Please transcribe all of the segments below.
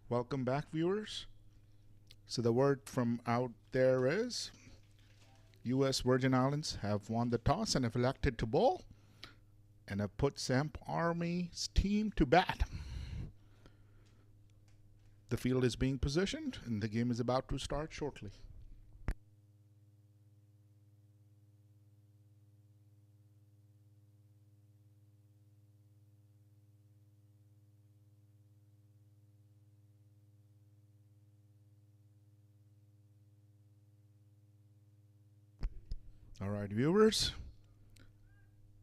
Welcome back, viewers. So the word from out there is U.S. Virgin Islands have won the toss and have elected to bowl and have put Samp Army's team to bat. The field is being positioned and the game is about to start shortly. All right, viewers.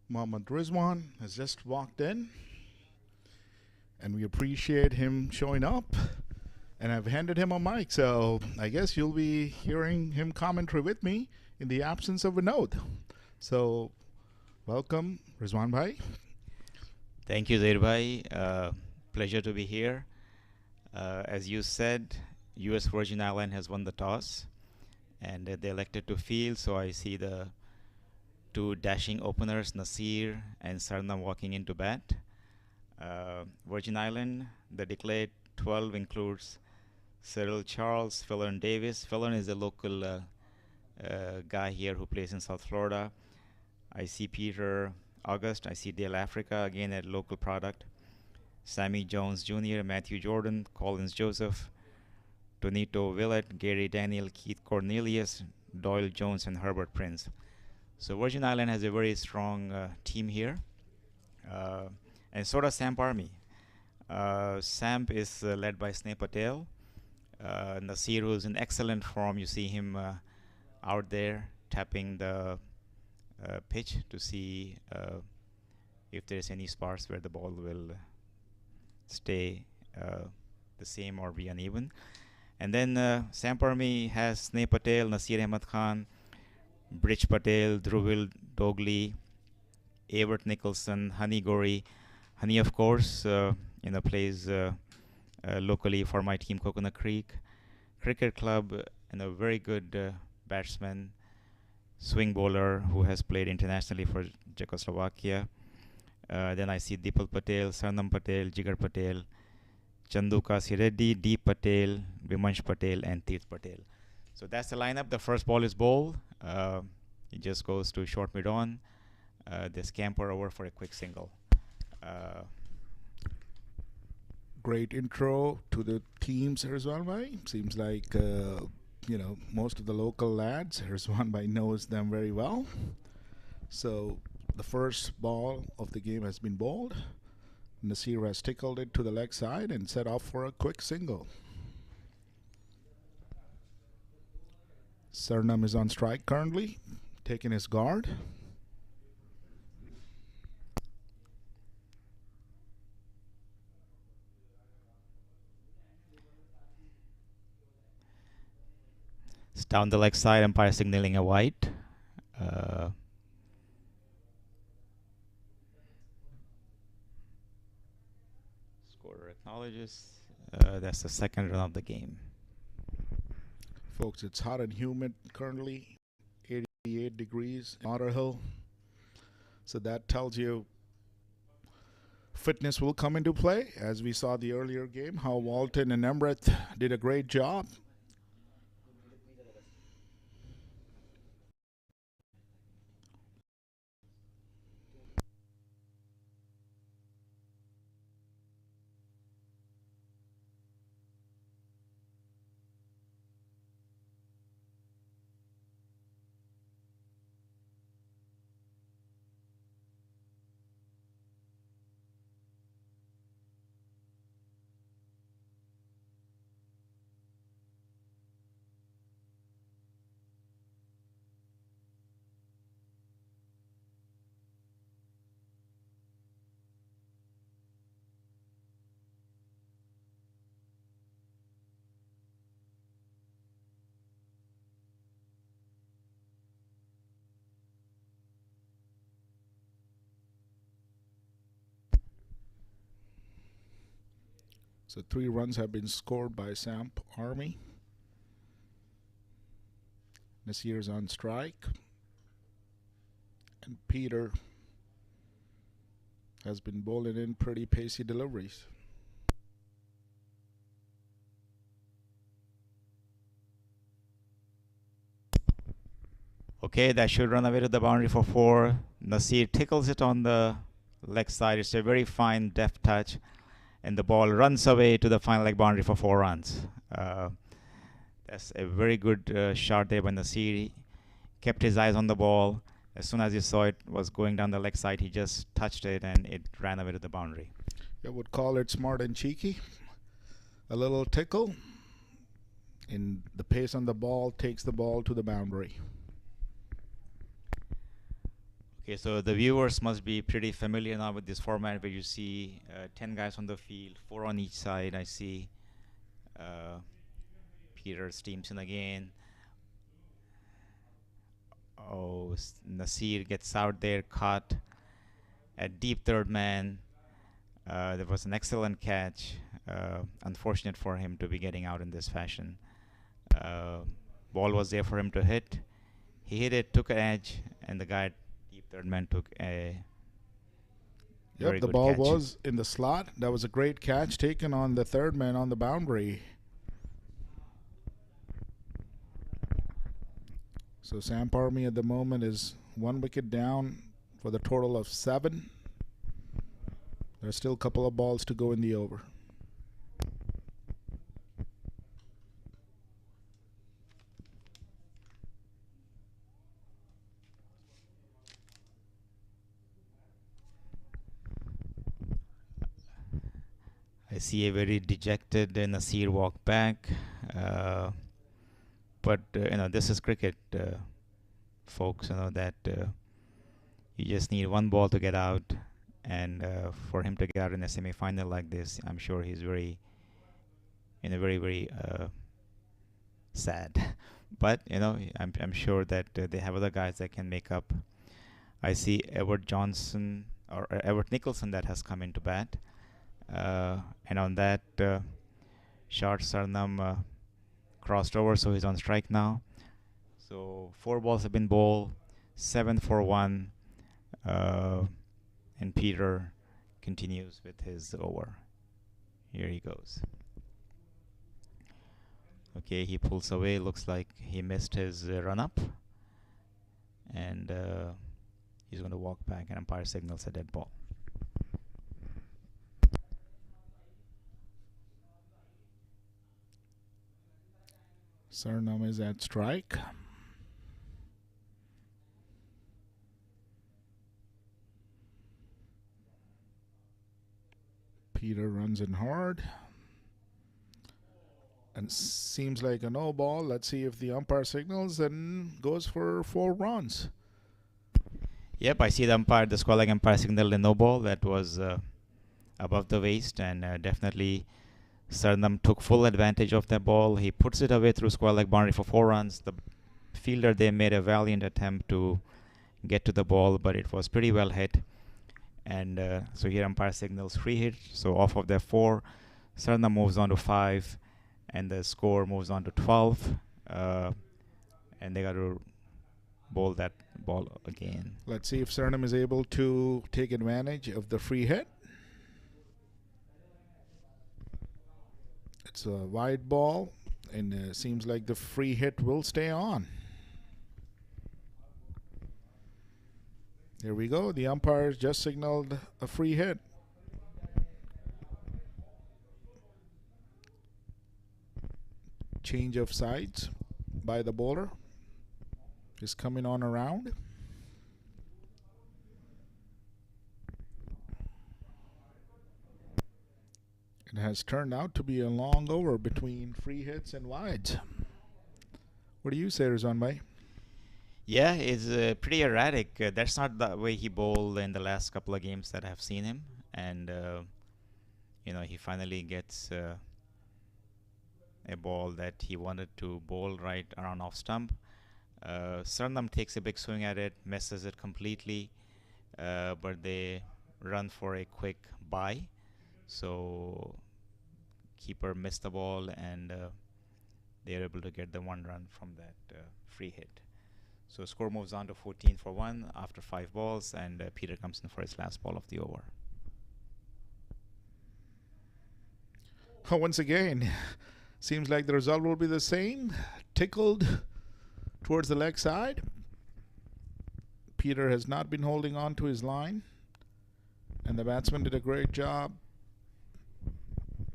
Mohammad Rizwan has just walked in, and we appreciate him showing up. And I've handed him a mic, so I guess you'll be hearing him commentary with me in the absence of a note. So, welcome, Rizwan Bhai. Thank you, Zaid Bhai. Pleasure to be here. As you said, U.S. Virgin Island has won the toss, and they elected to field. So I see the two dashing openers, Nasir and Sarnam, walking into bat. Virgin Island, the declared 12 includes Cyril Charles, Fallon Davis. Fallon is a local guy here who plays in South Florida. I see Peter August. I see Dale Africa, again a local product. Sammy Jones Jr., Matthew Jordan, Collins Joseph, Tonito Villett, Gary Daniel, Keith Cornelius, Doyle Jones, and Herbert Prince. So Virgin Island has a very strong team here. And so does Samp Army. Samp is led by Sneh Patel. Nasir, who's in excellent form, you see him out there tapping the pitch to see if there's any spots where the ball will stay the same or be uneven. And then Samp Army has Sneh Patel, Nasir Ahmed Khan, Brich Patel, Dhruvil Dogli, Avert Nicholson, Honey Gori. Honey, of course, plays locally for my team, Coconut Creek Cricket Club, and a very good batsman, swing bowler who has played internationally for Czechoslovakia. Then I see Dipal Patel, Sarnam Patel, Jigar Patel, Chandu Kasi Reddy, Deep Patel, Vimansh Patel, and Tirth Patel. So that's the lineup. The first ball is bowled. It just goes to short mid-on. They scamper over for a quick single. Great intro to the teams, Rizwan Bhai. Seems like, most of the local lads, Rizwan Bhai knows them very well. So the first ball of the game has been bowled. Nasir has tickled it to the leg side and set off for a quick single. Sarnam is on strike currently, taking his guard. It's down the leg side, umpire signaling a white. Scorer acknowledges. That's the second run of the game. Folks, it's hot and humid currently, 88 degrees in Otter Hill. So that tells you fitness will come into play. As we saw the earlier game, how Walton and Emrith did a great job. So 3 runs have been scored by Samp Army. Nasir's on strike. And Peter has been bowling in pretty pacey deliveries. Okay, that should run away to the boundary for 4. Nasir tickles it on the leg side. It's a very fine deft touch, and the ball runs away to the final leg boundary for 4 runs. That's a very good shot there by Nasir. Kept his eyes on the ball. As soon as he saw it was going down the leg side, he just touched it and it ran away to the boundary. I would call it smart and cheeky. A little tickle, and the pace on the ball takes the ball to the boundary. Okay, so the viewers must be pretty familiar now with this format where you see 10 guys on the field, 4 on each side. I see Peter steams in again. Oh, Nasir gets out there, caught at deep third man. There was an excellent catch. Unfortunate for him to be getting out in this fashion. Ball was there for him to hit. He hit it, took an edge, and the guy at deep third man took a very the good ball catch. was in the slot. That was a great catch taken on the third man on the boundary. So Samp Army at the moment is 1 wicket down for the total of 7. There's still a couple of balls to go in the over. I see a very dejected Nasir walk back. But this is cricket, folks. That you just need 1 ball to get out, and for him to get out in a semi-final like this, I'm sure he's very sad. But I'm sure that they have other guys that can make up. I see Everett Nicholson that has come into bat, and on that shot, Sarnam crossed over, so he's on strike now. So 4 balls have been bowled, 7 for 1, and Peter continues with his over. Here he goes. Okay, he pulls away. Looks like he missed his run up, and he's going to walk back, and umpire signals a dead ball. Sarnam is at strike. Peter runs in hard. And seems like a no ball. Let's see if the umpire signals and goes for 4 runs. Yep, I see the square-leg umpire signaled a no ball. That was above the waist, and definitely Sarnam took full advantage of that ball. He puts it away through square leg boundary for 4 runs. The fielder there made a valiant attempt to get to the ball, but it was pretty well hit. And so here umpire signals free hit. So off of their 4, Sarnam moves on to 5, and the score moves on to 12. And they got to bowl that ball again. Let's see if Sarnam is able to take advantage of the free hit. It's a wide ball, and seems like the free hit will stay on. There we go. The umpire just signaled a free hit. Change of sides by the bowler is coming on around. It has turned out to be a long over between free hits and wides. What do you say, Rizwan bhai? Yeah, it's pretty erratic. That's not the way he bowled in the last couple of games that I've seen him. And, he finally gets a ball that he wanted to bowl right around off stump. Sarnam takes a big swing at it, misses it completely, but they run for a quick bye. So keeper missed the ball, and they're able to get the 1 run from that free hit. So score moves on to 14 for 1 after 5 balls, and Peter comes in for his last ball of the over. Once again, seems like the result will be the same. Tickled towards the leg side. Peter has not been holding on to his line, and the batsman did a great job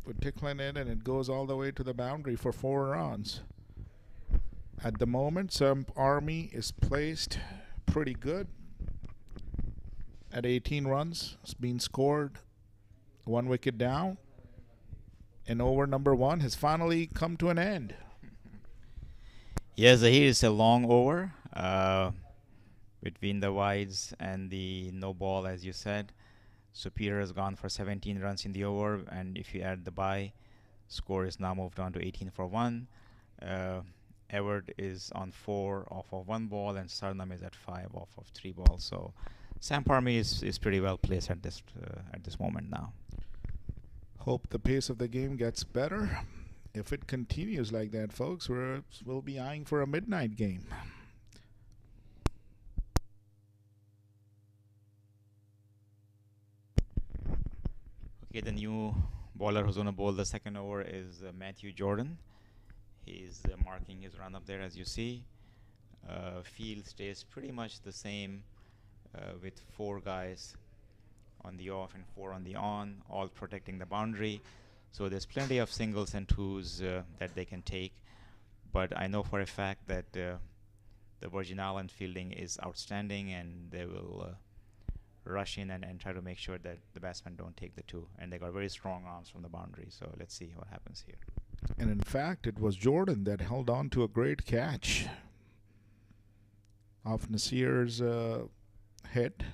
with tickling it, and it goes all the way to the boundary for 4 runs. At the moment, Samp Army is placed pretty good at 18 runs. It's been scored, 1 wicket down, and over number 1 has finally come to an end. Yes, here is a long over between the wides and the no ball, as you said. So Peter has gone for 17 runs in the over, and if you add the bye, score is now moved on to 18 for 1. Everett is on 4 off of 1 ball, and Sarnam is at 5 off of 3 balls. So Samp Army is pretty well placed at this moment now. Hope the pace of the game gets better. If it continues like that, folks, we'll be eyeing for a midnight game. Okay, the new bowler who's going to bowl the second over is Matthew Jordan. He's marking his run up there, as you see. Field stays pretty much the same with 4 guys on the off and 4 on the on, all protecting the boundary. So there's plenty of singles and twos that they can take. But I know for a fact that the Virgin Island fielding is outstanding, and they will rush in and try to make sure that the batsmen don't take the 2. And they got very strong arms from the boundary. So let's see what happens here. And in fact, it was Jordan that held on to a great catch off Nasir's head.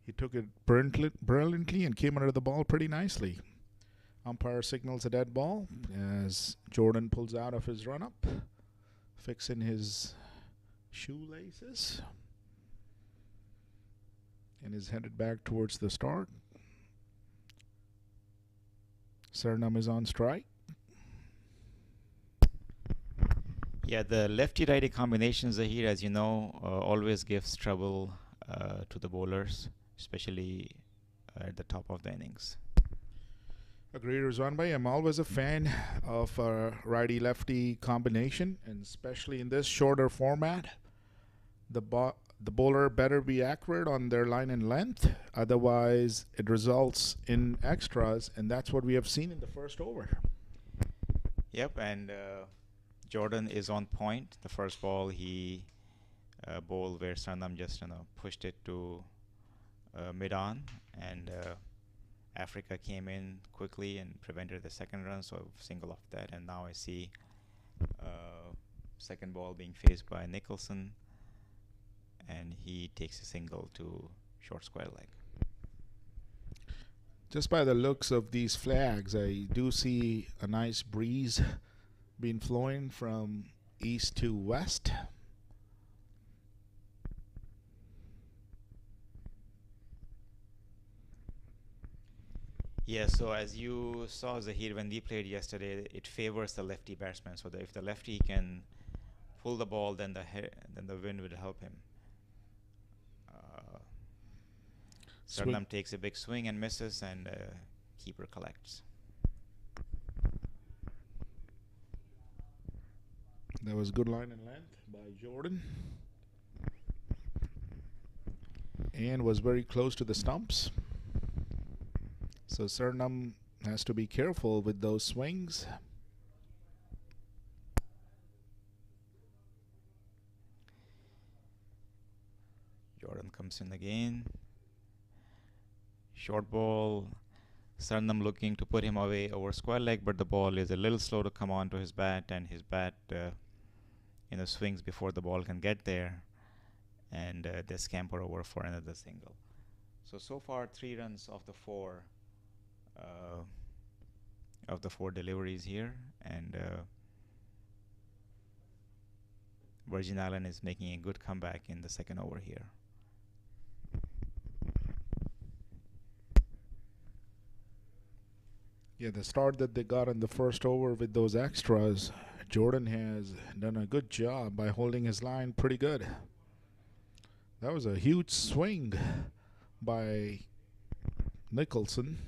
He took it brilliantly and came under the ball pretty nicely. Umpire signals a dead ball as Jordan pulls out of his run-up, fixing his shoelaces, and is headed back towards the start. Sarnam is on strike. Yeah, the lefty-righty combinations here, as you know, always gives trouble to the bowlers, especially at the top of the innings. Agreed, Rizwan bhai. I'm always a fan of a righty-lefty combination, and especially in this shorter format. The bowler better be accurate on their line and length, otherwise it results in extras, and that's what we have seen in the first over. Yep, and Jordan is on point. The first ball he bowled where Sarnam just pushed it to mid-on, and Africa came in quickly and prevented the second run, so single off that. And now I see second ball being faced by Nicholson, and he takes a single to short square leg. Just by the looks of these flags, I do see a nice breeze being flowing from east to west. Yeah, so as you saw, Zahir, when we played yesterday, it favors the lefty batsman. So that if the lefty can pull the ball, then the wind will help him. Sarnam takes a big swing and misses, and keeper collects. That was good line and length by Jordan, and was very close to the stumps. So Sarnam has to be careful with those swings. Jordan comes in again. Short ball. Sarnam looking to put him away over square leg, but the ball is a little slow to come onto his bat, and his bat swings before the ball can get there, and they scamper over for another single. So far 3 runs of the 4 deliveries here, and Virgin Island is making a good comeback in the second over here. Yeah, the start that they got in the first over with those extras, Jordan has done a good job by holding his line pretty good. That was a huge swing by Nicholson,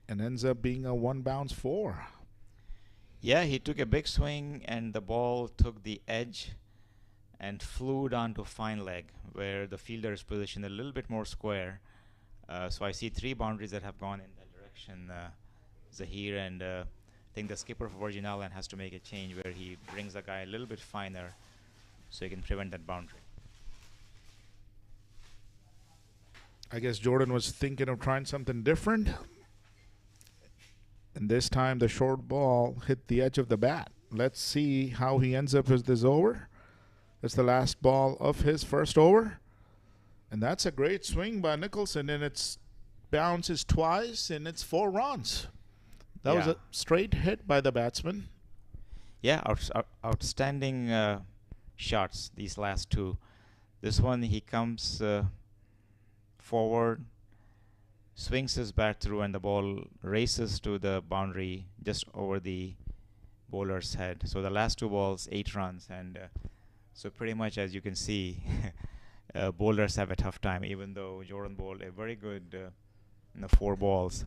and ends up being a 1 bounce 4. Yeah, he took a big swing, and the ball took the edge and flew down to fine leg, where the fielder is positioned a little bit more square. So I see 3 boundaries that have gone in that direction, Zahir, and I think the skipper for Virgin Island has to make a change where he brings the guy a little bit finer so he can prevent that boundary. I guess Jordan was thinking of trying something different. And this time the short ball hit the edge of the bat. Let's see how he ends up with this over. That's the last ball of his first over. And that's a great swing by Nicholson, and it's bounces twice, and it's 4 runs. That was a straight hit by the batsman. Yeah, outstanding shots, these last 2. This one, he comes forward, swings his bat through, and the ball races to the boundary just over the bowler's head. So the last 2 balls, 8 runs, and so pretty much, as you can see, bowlers have a tough time, even though Jordan bowled a very good 4 balls,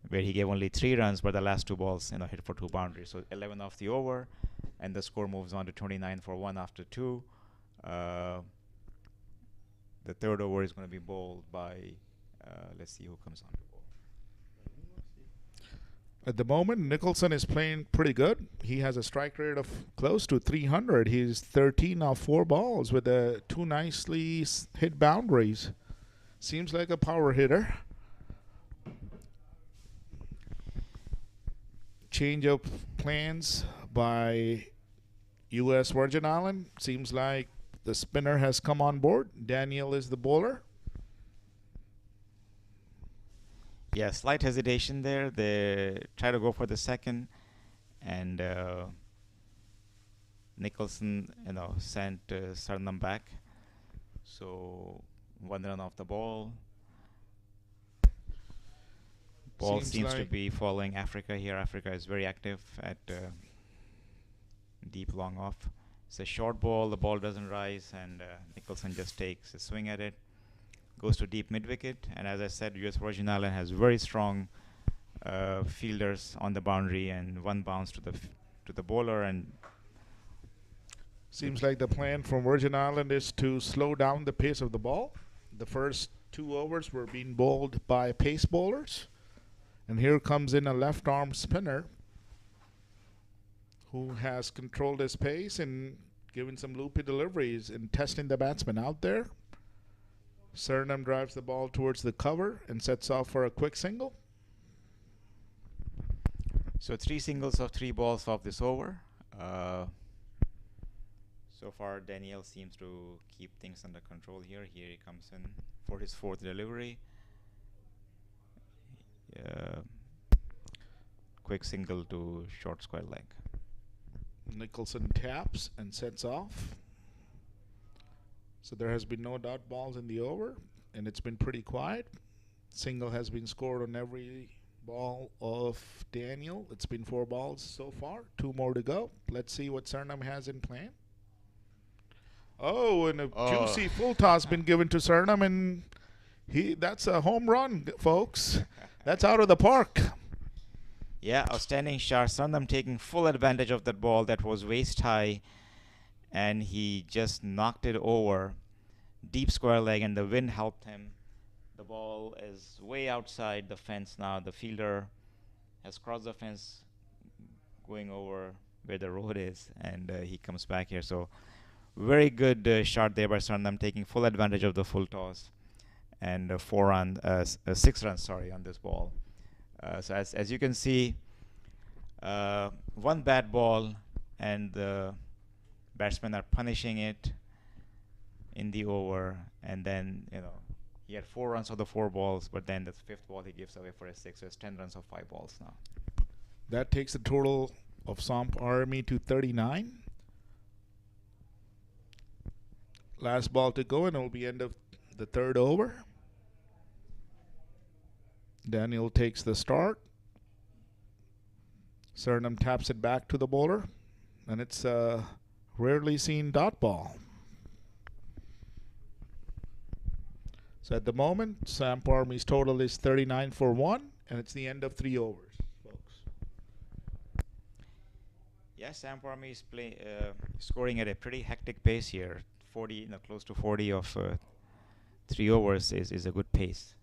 where he gave only 3 runs, but the last 2 balls, hit for 2 boundaries. So 11 off the over, and the score moves on to 29 for 1 after 2. The third over is going to be bowled by, let's see who comes on to bowl. At the moment, Nicholson is playing pretty good. He has a strike rate of close to 300. He's 13 off 4 balls with 2 nicely hit boundaries. Seems like a power hitter. Change of plans by US Virgin Island. Seems like the spinner has come on board. Daniel is the bowler. Yeah, slight hesitation there. They try to go for the second, and Nicholson, sent Sarnam back. So 1 run off the ball. Ball seems to be following Africa here. Africa is very active at deep long off. It's a short ball. The ball doesn't rise, and Nicholson just takes a swing at it. Goes to deep mid-wicket, and as I said, US Virgin Island has very strong fielders on the boundary, and 1 bounce to the bowler. And seems like the plan from Virgin Island is to slow down the pace of the ball. The first 2 overs were being bowled by pace bowlers, and here comes in a left-arm spinner who has controlled his pace and given some loopy deliveries and testing the batsman out there. Suriname drives the ball towards the cover and sets off for a quick single. So 3 singles of 3 balls off this over. So far, Daniel seems to keep things under control here. Here he comes in for his 4th delivery. Quick single to short square leg. Nicholson taps and sets off. So there has been no dot balls in the over, and it's been pretty quiet. Single has been scored on every ball of Daniel. It's been 4 balls so far, 2 more to go. Let's see what Suriname has in plan. Oh, and a juicy full toss been given to Suriname, and that's a home run, folks. That's out of the park. Yeah, outstanding shot. Suriname taking full advantage of that ball that was waist high, and he just knocked it over deep square leg, and the wind helped him. The ball is way outside the fence now. The fielder has crossed the fence going over where the road is, and he comes back here. So very good shot there by Suriname, taking full advantage of the full toss, and 6 runs on this ball. So as you can see, 1 bad ball, and the batsmen are punishing it in the over, and then he had 4 runs of the 4 balls, but then the 5th ball he gives away for a 6. So it's 10 runs of 5 balls now. That takes the total of Samp Army to 39. Last ball to go, and it will be end of the 3rd over. Daniel takes the start. Suriname taps it back to the bowler, and it's a rarely seen dot ball. So at the moment, Samp Army's total is 39 for 1, and it's the end of 3 overs, folks. Yeah, Samp Army is scoring at a pretty hectic pace here. 40, close to 40 of 3 overs is a good pace.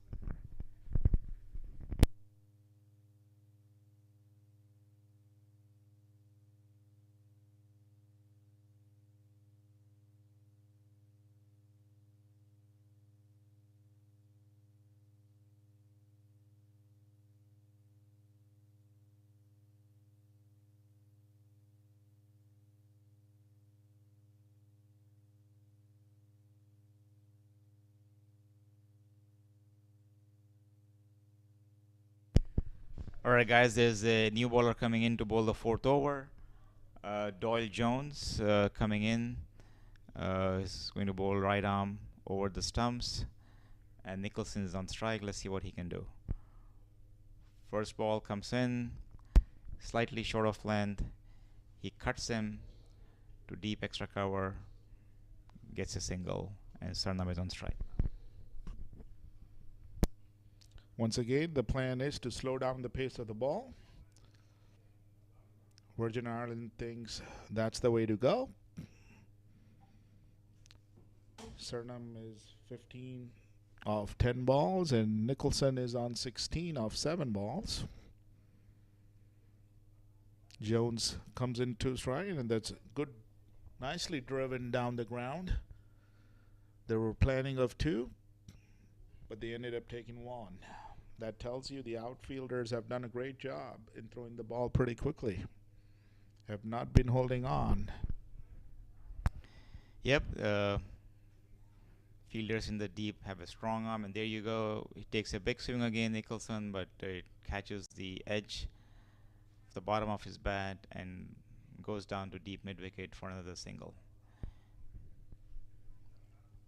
All right, guys, there's a new bowler coming in to bowl the 4th over. Doyle Jones coming in is going to bowl right arm over the stumps, and Nicholson is on strike. Let's see what he can do. First ball comes in, slightly short of length. He cuts him to deep extra cover, gets a single, and Sarnam is on strike. Once again, the plan is to slow down the pace of the ball. Virgin Island thinks that's the way to go. Sarnam is 15 of 10 balls, and Nicholson is on 16 of 7 balls. Jones comes into strike, and that's good, nicely driven down the ground. They were planning of 2, but they ended up taking 1. That tells you the outfielders have done a great job in throwing the ball pretty quickly. Have not been holding on. Yep. Fielders in the deep have a strong arm, and there you go. He takes a big swing again, Nicholson, but it catches the edge of the bottom of his bat and goes down to deep mid-wicket for another single.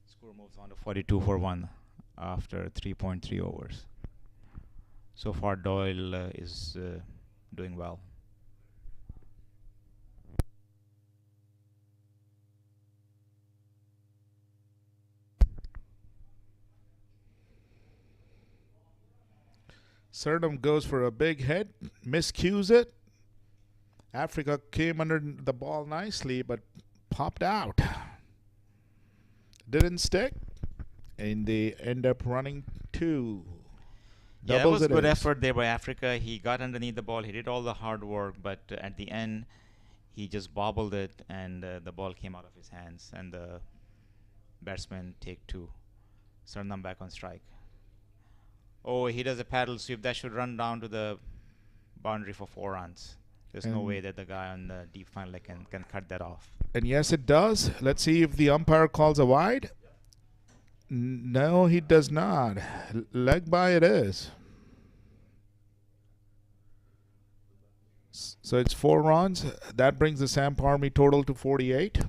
Score moves on to 42 for 1 after 3.3 overs. So far, Doyle is doing well. Sarnam goes for a big hit, miscues it. Africa came under the ball nicely, but popped out. Didn't stick, and they end up running 2. Yeah, that was good effort there by Africa. He got underneath the ball. He did all the hard work, but at the end, he just bobbled it, and the ball came out of his hands, and the batsman take 2. Sarnam back on strike. Oh, he does a paddle sweep. That should run down to the boundary for 4 runs. There's no way that the guy on the deep fine leg can cut that off. And yes, it does. Let's see if the umpire calls a wide. No, he does not. Leg by it is. So it's 4 runs. That brings the Samp Army total to 48.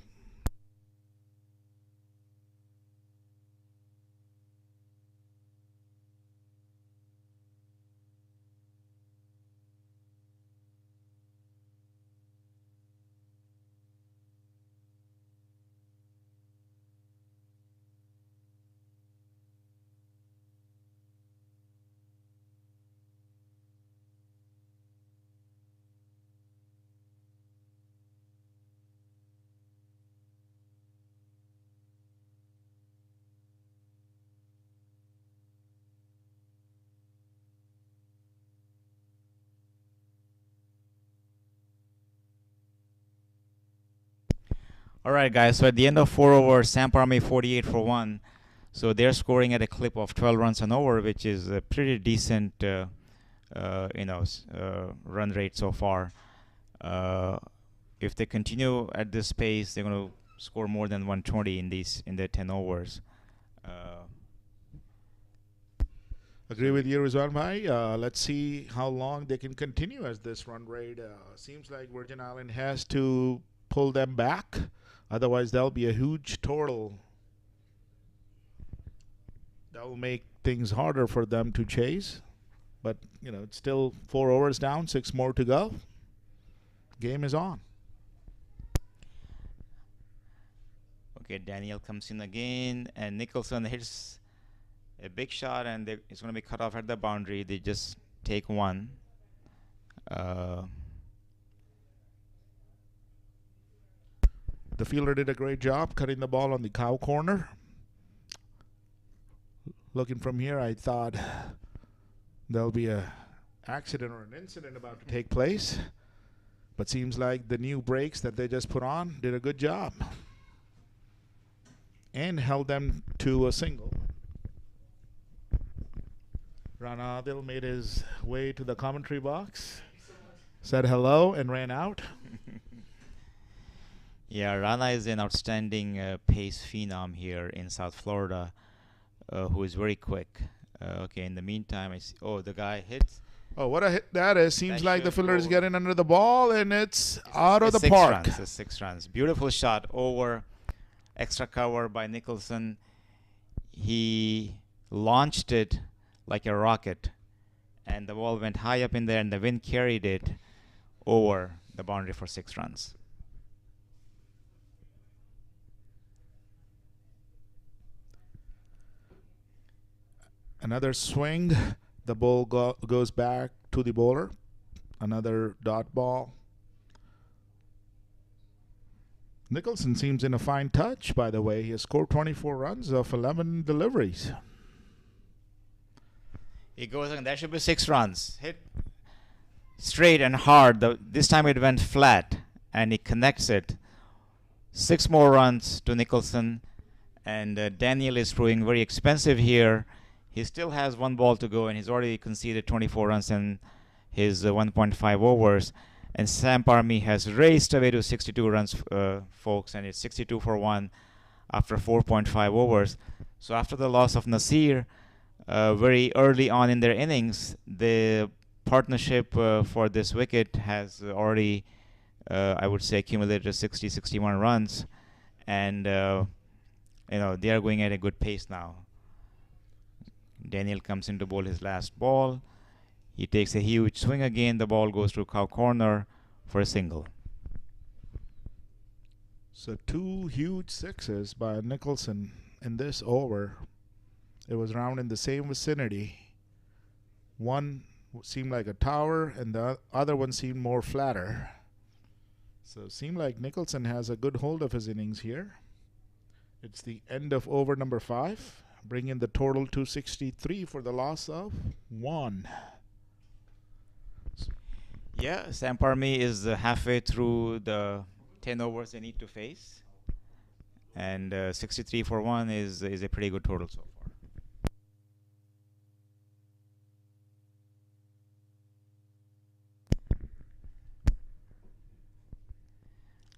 All right, guys. So at the end of 4 overs, Samp Army 48 for 1. So they're scoring at a clip of 12 runs an over, which is a pretty decent, run rate so far. If they continue at this pace, they're going to score more than 120 in their 10 overs. Agree with you, Rizwan bhai. Let's see how long they can continue as this run rate. Seems like Virgin Island has to pull them back. Otherwise, there'll be a huge total. That will make things harder for them to chase. But, it's still 4 overs down, 6 more to go. Game is on. Okay, Daniel comes in again, and Nicholson hits a big shot, and it's going to be cut off at the boundary. They just take 1. The fielder did a great job cutting the ball on the cow corner. Looking from here, I thought there'll be a accident or an incident about to take place. But seems like the new brakes that they just put on did a good job. And held them to a single. Rana Adil made his way to the commentary box, said hello, and ran out. Yeah, Rana is an outstanding pace phenom here in South Florida, who is very quick. Okay, in the meantime, I see. Oh, the guy hits. Oh, what a hit that is. Seems That like the should fielder is go. getting under the ball, and it's out of the Six park. runs, 6 runs. Beautiful shot over. Extra cover by Nicholson. He launched it like a rocket, and the ball went high up in there, and the wind carried it over the boundary for 6 runs. Another swing. The ball goes back to the bowler. Another dot ball. Nicholson seems in a fine touch, by the way. He has scored 24 runs of 11 deliveries. He goes, and that should be 6 runs. Hit straight and hard. This time it went flat, and he connects it. 6 more runs to Nicholson, and Daniel is proving very expensive here. He still has 1 ball to go, and he's already conceded 24 runs in his 1.5 overs. And Samp Army has raced away to 62 runs, folks, and it's 62 for 1 after 4.5 overs. So after the loss of Nasir, very early on in their innings, the partnership for this wicket has already, I would say, accumulated 60, 61 runs, and they are going at a good pace now. Daniel comes in to bowl his last ball. He takes a huge swing again. The ball goes to cow corner for a single. So 2 huge sixes by Nicholson in this over. It was around in the same vicinity. One seemed like a tower, and the other one seemed more flatter. So it seemed like Nicholson has a good hold of his innings here. It's the end of over number 5, bringing the total to 63 for the loss of 1. Yeah, Samp Army is halfway through the 10 overs they need to face, and 63 for 1 is a pretty good total so far.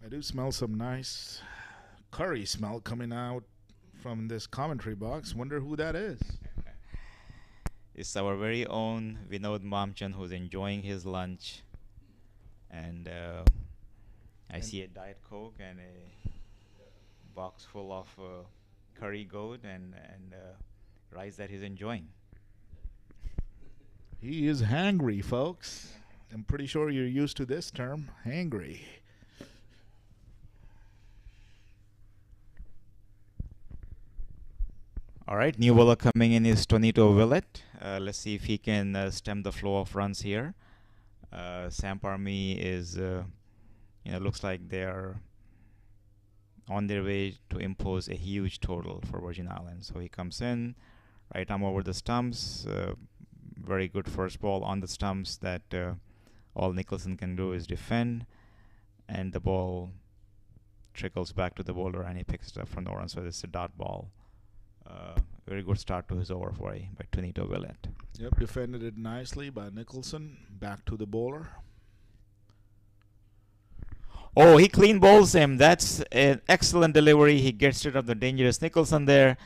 I do smell some nice curry smell coming out from this commentary box. Wonder who that is. It's our very own Vinod Mamchan, who's enjoying his lunch, and I see a Diet Coke and a box full of curry goat and rice that he's enjoying. He is hangry, folks. I'm pretty sure you're used to this term, hangry. All right, new bowler coming in is Tonito Villett. Let's see if he can stem the flow of runs here. Samp Army is, looks like they're on their way to impose a huge total for Virgin Islands. So he comes in, right arm over the stumps. Very good first ball on the stumps that all Nicholson can do is defend, and the ball trickles back to the bowler, and he picks it up for no run. So it's a dot ball. Very good start to his over by Tonito Villett. Yep, defended it nicely by Nicholson. Back to the bowler. Oh, he clean bowls him. That's an excellent delivery. He gets rid of the dangerous Nicholson there.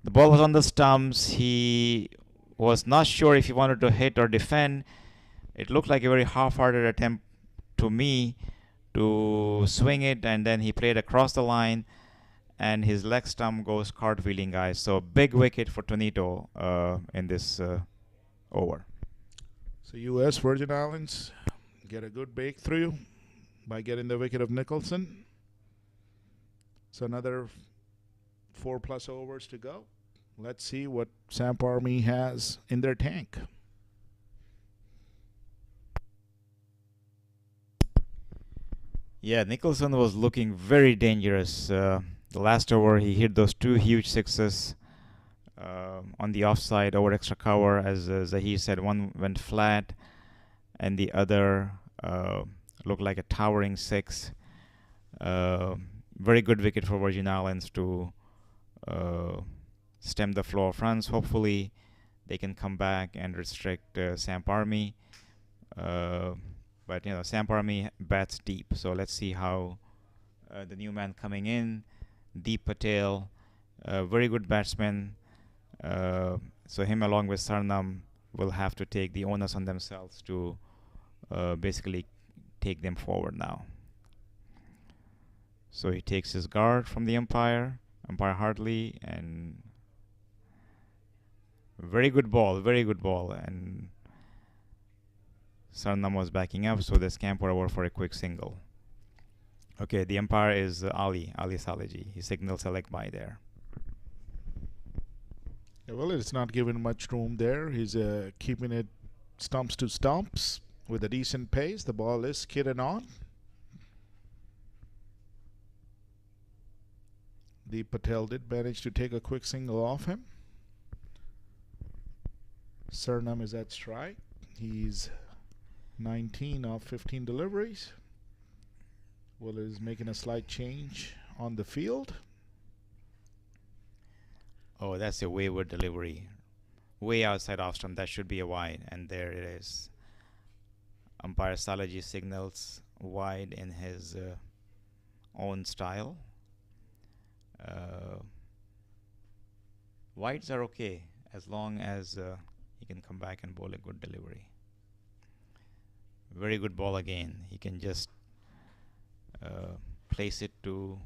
The ball was on the stumps. He was not sure if he wanted to hit or defend. It looked like a very half-hearted attempt to me to swing it, and then he played across the line, and his leg stump goes cartwheeling, guys. So big wicket for Tonito in this over. So U.S. Virgin Islands get a good breakthrough by getting the wicket of Nicholson. So another 4+ overs to go. Let's see what Samp Army has in their tank. Yeah, Nicholson was looking very dangerous. The last over, he hit those two huge sixes on the offside over extra cover. As Zahir said, one went flat, and the other looked like a towering six. Very good wicket for Virgin Islands to stem the flow of runs. Hopefully, they can come back and restrict Samp Army. But Samp Army bats deep, so let's see how the new man coming in, Deep Patel, very good batsman. So him along with Sarnam will have to take the onus on themselves to basically take them forward now. So he takes his guard from the umpire Hartley, and very good ball, and Sarnam was backing up, so they scamper over for a quick single. Okay, the umpire is Ali Salaji. He signals a leg by there. Yeah, well, it's not giving much room there. He's keeping it stumps to stumps with a decent pace. The ball is skidding on. Deep Patel did manage to take a quick single off him. Sarnam is at strike. He's 19 of 15 deliveries. Will is making a slight change on the field. Oh, that's a wayward delivery. Way outside off stump. That should be a wide. And there it is. Umpire Salaji signals wide in his own style. Wides are okay as long as he can come back and bowl a good delivery. Very good ball again. He can just place it to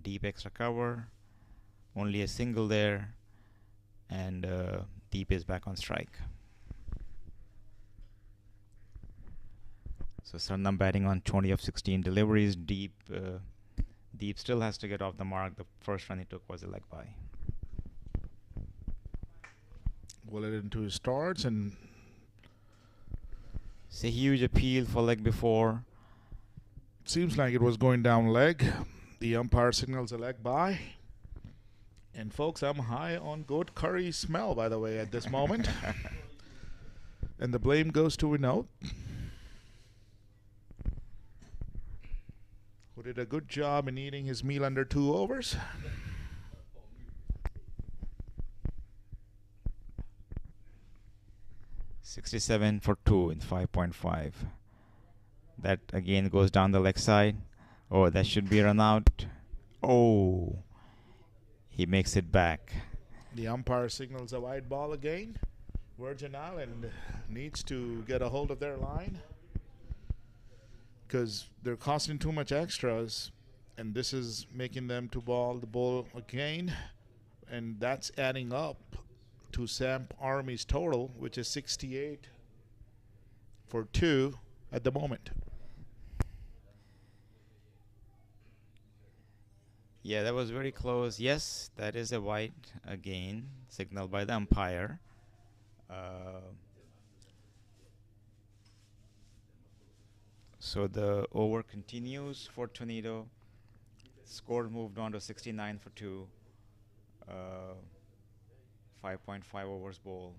deep extra cover. Only a single there, and Deep is back on strike. So Sarnam batting on 20 of 16 deliveries. Deep still has to get off the mark. The first run he took was a leg by. Will it into his starts, and it's a huge appeal for leg before. Seems like it was going down leg. The umpire signals a leg by. And folks, I'm high on good curry smell, by the way, at this moment. And the blame goes to Vinod, who did a good job in eating his meal under 2 overs. .67 for 2 in 5.5. That again goes down the leg side. Oh, that should be run out. Oh, he makes it back. The umpire signals a wide ball again. Virgin Island needs to get a hold of their line because they're costing too much extras, and this is making them to ball the ball again, and that's adding up to Samp Army's total, which is 68 for 2 at the moment. Yeah, that was very close. Yes, that is a wide again, signaled by the umpire. So the over continues for Tonito. Score moved on to 69 for 2. 5.5 overs bowl.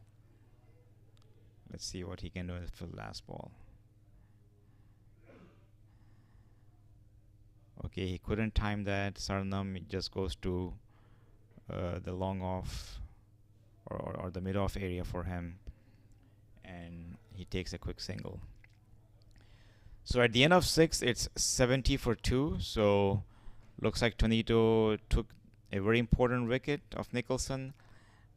Let's see what he can do for the last ball. Okay, he couldn't time that. Sarnam, it just goes to the long off or the mid off area for him, and he takes a quick single. So at the end of 6, it's 70 for 2. So looks like Tonito took a very important wicket of Nicholson,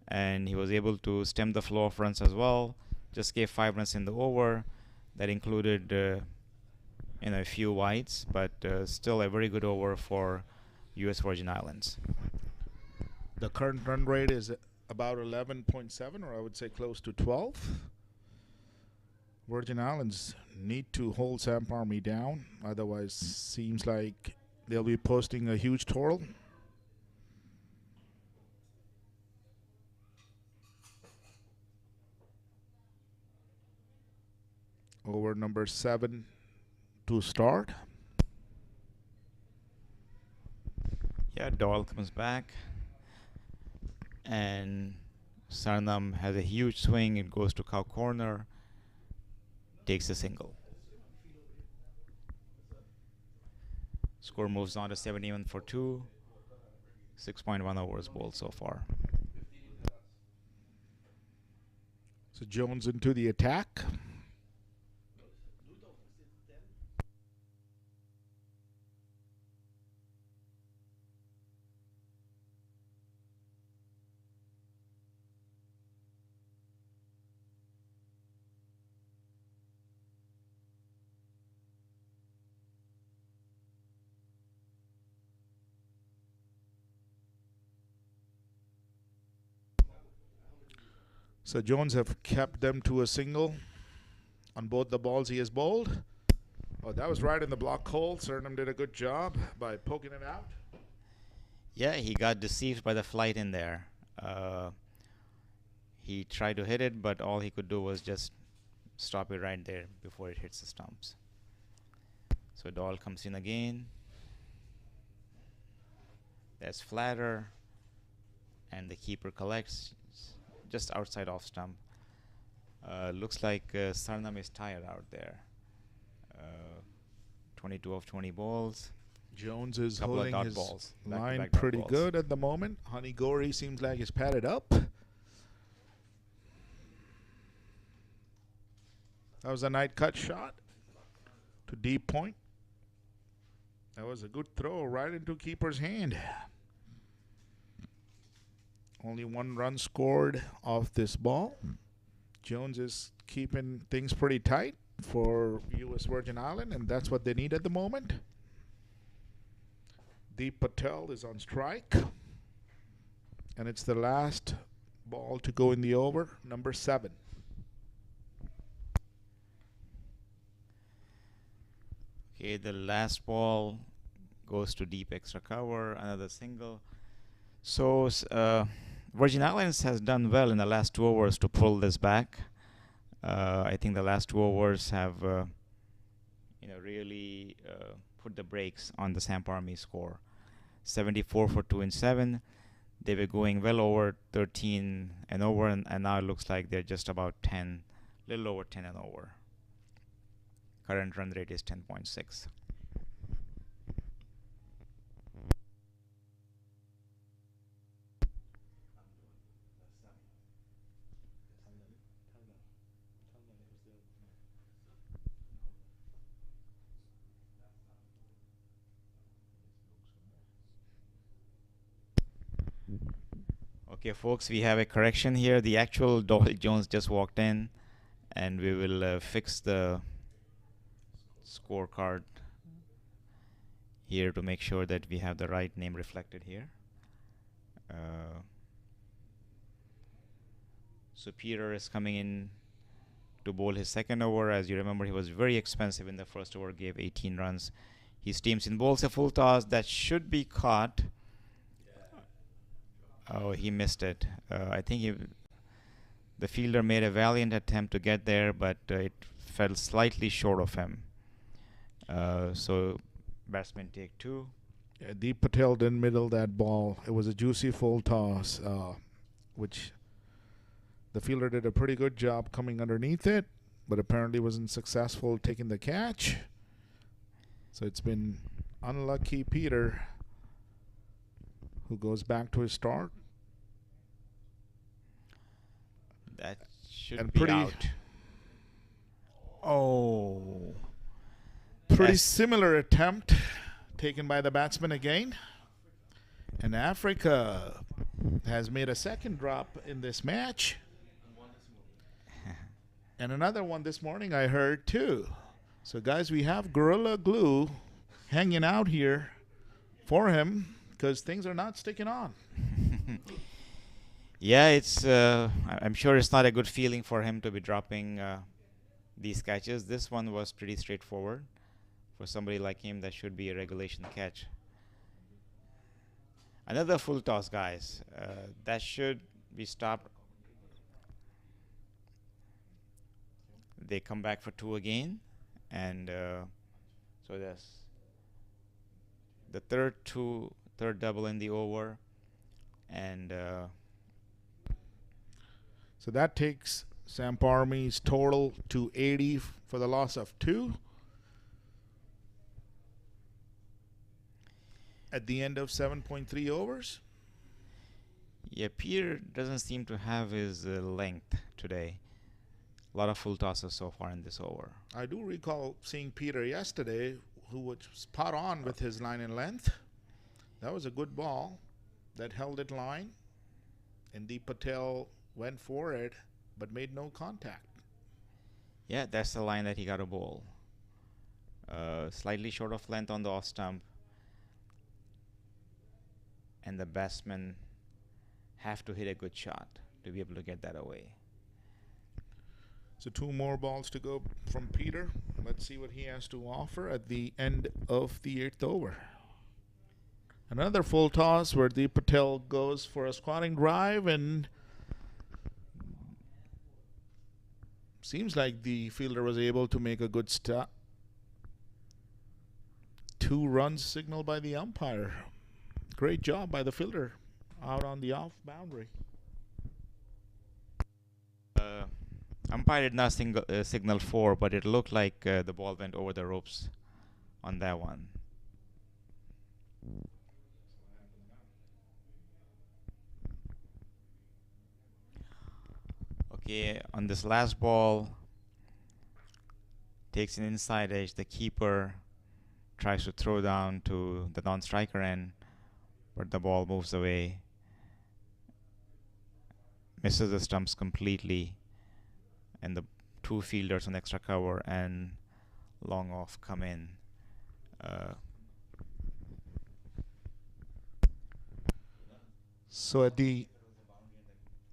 and he was able to stem the flow of runs as well. Just gave 5 runs in the over. That included a few wides, but still a very good over for US Virgin Islands. The current run rate is about 11.7, or I would say close to 12. Virgin Islands need to hold Samp Army down, otherwise seems like they'll be posting a huge total. Over number 7 to start. Yeah, Doyle comes back, and Sarnam has a huge swing. It goes to cow corner, takes a single. Score moves on to 71 for 2. 6.1 overs bowled so far. So Jones into the attack. So Jones have kept them to a single on both the balls he has bowled. Oh, that was right in the block hole. Surnam did a good job by poking it out. Yeah, he got deceived by the flight in there. He tried to hit it, but all he could do was just stop it right there before it hits the stumps. So Doyle comes in again. That's flatter, and the keeper collects just outside off stump. Looks like Sarnam is tired out there. 22 of 20 balls. Jones is Couple holding of his balls. line Back-to-back pretty balls. good at the moment. Honey Gori seems like he's padded up. That was a night cut shot to deep point. That was a good throw right into keeper's hand. Only 1 run scored off this ball. Jones is keeping things pretty tight for US Virgin Island, and that's what they need at the moment. Deep Patel is on strike, and it's the last ball to go in the over, number 7. Okay, the last ball goes to deep extra cover, another single. So Virgin Islands has done well in the last 2 overs to pull this back. I think the last 2 overs have really put the brakes on the Samp Army score. 74 for 2 and 7. They were going well over 13 and over, and now it looks like they're just about 10, little over 10 and over. Current run rate is 10.6. Okay, folks, we have a correction here. The actual Doyle Jones just walked in, and we will fix the scorecard here to make sure that we have the right name reflected here. So Peter is coming in to bowl his second over. As you remember, he was very expensive in the first over, gave 18 runs. He steams in, bowls a full toss that should be caught. Oh, he missed it. I think the fielder made a valiant attempt to get there, but it fell slightly short of him. So batsman take 2. Yeah, Deep Patel didn't middle that ball. It was a juicy full toss, which the fielder did a pretty good job coming underneath it, but apparently wasn't successful taking the catch. So it's been unlucky Peter, who goes back to his start. That should And be pretty- out. Oh. Pretty Yes. similar attempt taken by the batsman again. And Africa has made a second drop in this match. And another one this morning I heard too. So guys, we have Gorilla Glue hanging out here for him because things are not sticking on. Yeah, it's. I'm sure it's not a good feeling for him to be dropping these catches. This one was pretty straightforward. For somebody like him, that should be a regulation catch. Another full toss, guys. That should be stopped. They come back for 2 again, and so that's the third double in the over, and so that takes Samp Army's total to 80 for the loss of 2 at the end of 7.3 overs. yeah, Peter doesn't seem to have his length today. A lot of full tosses so far in this over. I do recall seeing Peter yesterday, who was spot on with his line and length. That was a good ball that held it line, and Deep Patel went for it but made no contact. Yeah, that's the line that he got to bowl. Slightly short of length on the off stump, and the batsmen have to hit a good shot to be able to get that away. So 2 more balls to go from Peter. Let's see what he has to offer at the end of the 8th over. Another full toss where Deep Patel goes for a squatting drive, and seems like the fielder was able to make a good stop. 2 runs signaled by the umpire. Great job by the fielder out on the off boundary. Umpire did not signal 4, but it looked like the ball went over the ropes on that one. Okay, on this last ball, takes an inside edge. The keeper tries to throw down to the non-striker end, but the ball moves away, misses the stumps completely, and the 2 fielders on extra cover and long off come in. So at the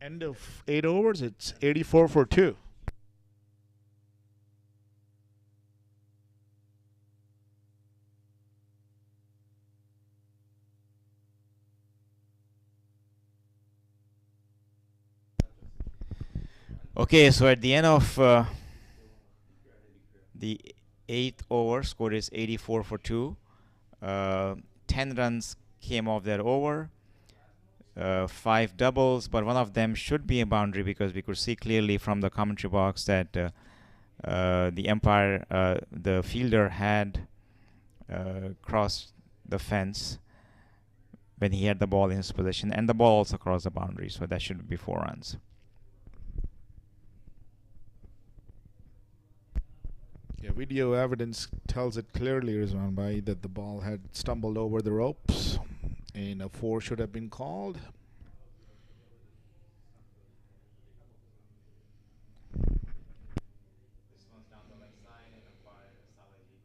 end of 8 overs, it's 84 for 2. Okay, so at the end of the 8th over, score is 84 for 2. 10 runs came off that over. 5 doubles, but one of them should be a boundary because we could see clearly from the commentary box that the umpire, the fielder had crossed the fence when he had the ball in his possession, and the ball also crossed the boundary, so that should be 4 runs. Yeah, video evidence tells it clearly, Rizwan Bhai, that the ball had stumbled over the ropes, and a 4 should have been called. This one's down the left side, and umpire Salaji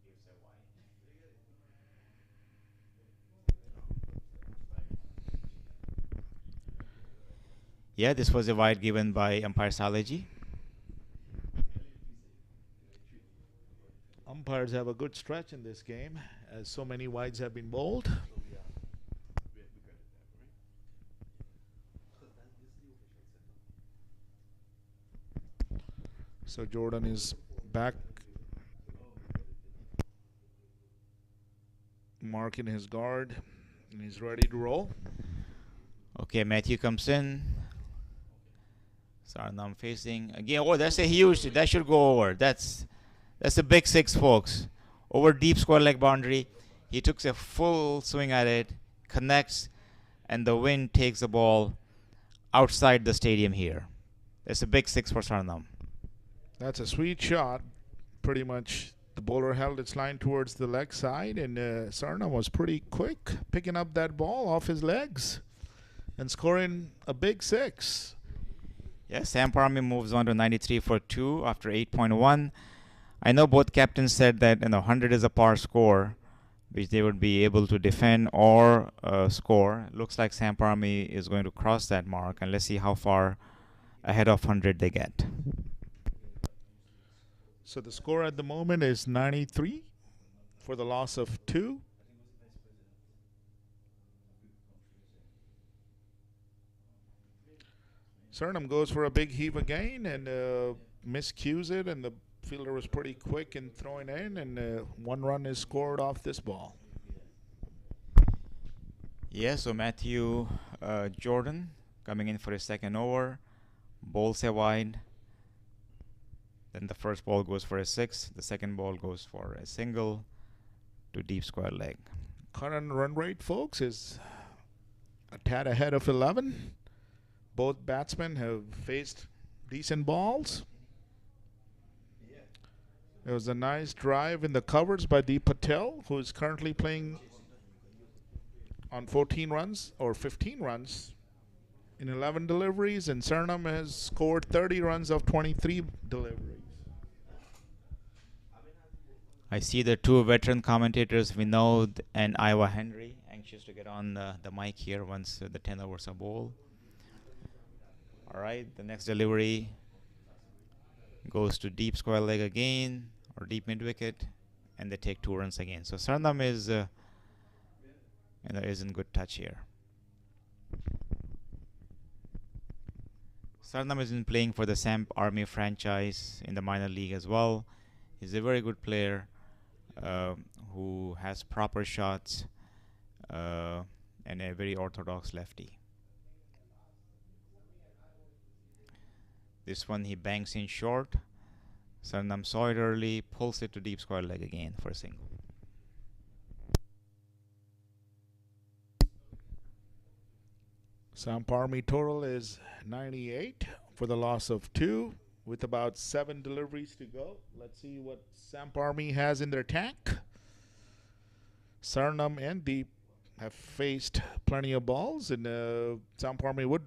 gives a wide. Yeah, this was a wide given by umpire Salaji. Umpires have a good stretch in this game, as so many wides have been bowled. So Jordan is back, marking his guard, and he's ready to roll. Okay, Matthew comes in. Sarnam facing again. Oh, that's a huge. That should go over. That's a big 6, folks. Over deep square leg boundary. He took a full swing at it, connects, and the wind takes the ball outside the stadium here. That's a big 6 for Sarnam. That's a sweet shot. Pretty much the bowler held its line towards the leg side, and Sarnam was pretty quick picking up that ball off his legs and scoring a big 6. Yeah, Samp Army moves on to 93 for 2 after 8.1. I know both captains said that 100 is a par score, which they would be able to defend or score. Looks like Samp Army is going to cross that mark, and let's see how far ahead of 100 they get. So the score at the moment is 93 for the loss of 2. Sarnam goes for a big heave again and miscues it, and the fielder was pretty quick in throwing in, and 1 run is scored off this ball. Yeah, so Matthew Jordan coming in for his second over, bowls a wide. Then the first ball goes for a six. The second ball goes for a single to deep square leg. Current run rate, folks, is a tad ahead of 11. Both batsmen have faced decent balls. It was a nice drive in the covers by Deep Patel, who is currently playing on 14 runs or 15 runs in 11 deliveries, and Suriname has scored 30 runs of 23 deliveries. I see the two veteran commentators, Vinod and Iowa Henry, anxious to get on the mic here once the 10 overs are bowled. All right, the next delivery goes to deep square leg again, or deep mid wicket, and they take 2 runs again. So Suriname is is in good touch here. Suriname has been playing for the Samp Army franchise in the minor league as well. He's a very good player who has proper shots and a very orthodox lefty. This one he banks in short. Suriname saw it early, pulls it to deep square leg again for a single. Samp Army total is 98 for the loss of 2 with about 7 deliveries to go. Let's see what Samp Army has in their tank. Suriname and Deep have faced plenty of balls, and Samp Army would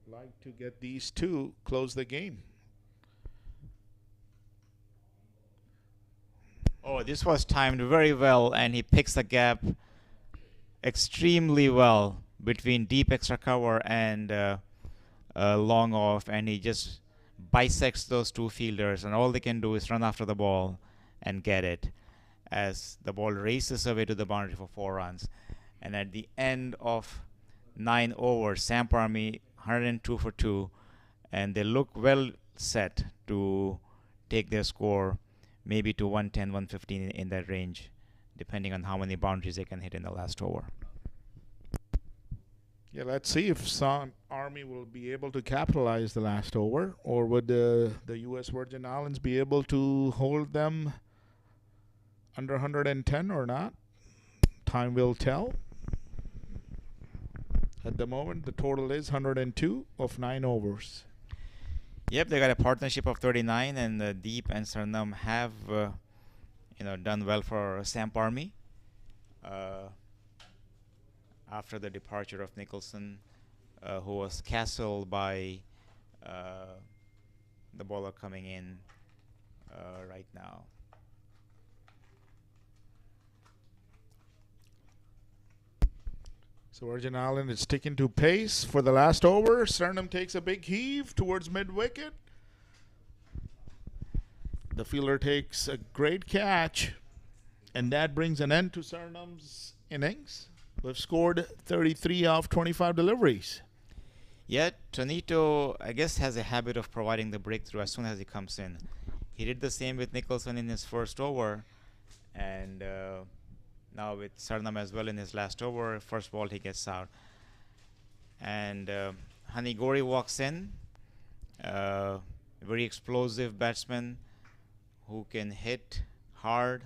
like to get these two close the game. Oh, this was timed very well, and he picks the gap extremely well between deep extra cover and long off, and he just bisects those two fielders, and all they can do is run after the ball and get it as the ball races away to the boundary for 4 runs. And at the end of 9 overs, Samp Army 102 for 2, and they look well set to take their score maybe to 110, 115 in that range, depending on how many boundaries they can hit in the last over. Yeah, let's see if Samp Army will be able to capitalize the last over, or would the U.S. Virgin Islands be able to hold them under 110 or not? Time will tell. At the moment, the total is 102 of 9 overs. Yep, they got a partnership of 39, and Deep and Suriname have done well for Samp Army. After the departure of Nicholson, who was castled by the bowler coming in right now. So Virgin Island is sticking to pace for the last over. Suriname takes a big heave towards mid-wicket. The fielder takes a great catch, and that brings an end to Suriname's innings. We've scored 33 off 25 deliveries. Yet Tonito, I guess, has a habit of providing the breakthrough as soon as he comes in. He did the same with Nicholson in his first over, and now with Suriname as well in his last over. First ball he gets out, and Hanigori walks in, very explosive batsman who can hit hard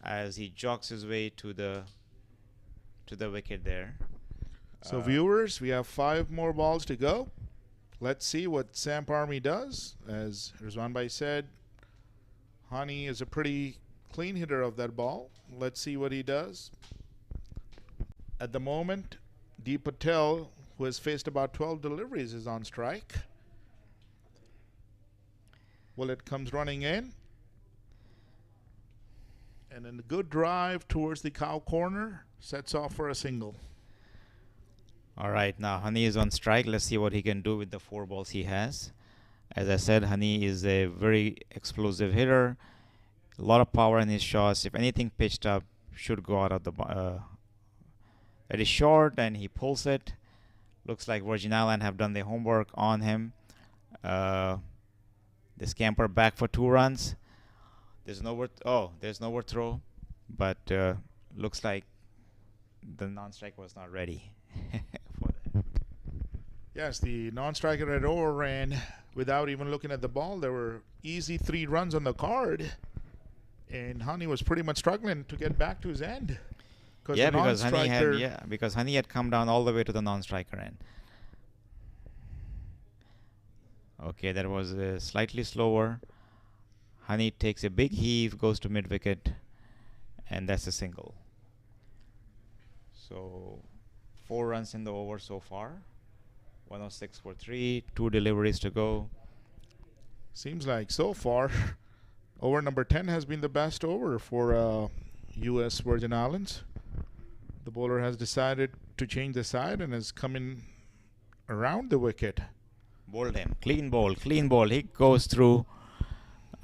as he jogs his way to the wicket there. So viewers, we have 5 more balls to go. Let's see what Samp Army does. As Rizwan Bhai said, Hani is a pretty clean hitter of that ball. Let's see what he does. At the moment, Deep Patel, who has faced about 12 deliveries, is on strike. Villett comes running in. And then a good drive towards the cow corner sets off for a single. All right, now Hani is on strike. Let's see what he can do with the 4 balls he has. As I said, Hani is a very explosive hitter. A lot of power in his shots. If anything pitched up, should go out of the that is short, and he pulls it. Looks like Virgin Island have done their homework on him. They scamper back for 2 runs. There's no overthrow, but looks like the non-strike was not ready for that. Yes, the non-striker had overran without even looking at the ball. There were easy 3 runs on the card, and Honey was pretty much struggling to get back to his end. Yeah, because Honey had come down all the way to the non-striker end. Okay, that was slightly slower. Honey takes a big heave, goes to mid-wicket, and that's a single. So 4 runs in the over so far. 106 for 3, 2 deliveries to go. Seems like so far, over number 10 has been the best over for U.S. Virgin Islands. The bowler has decided to change the side and is coming around the wicket. Bowled him. Clean ball, clean ball. He goes through.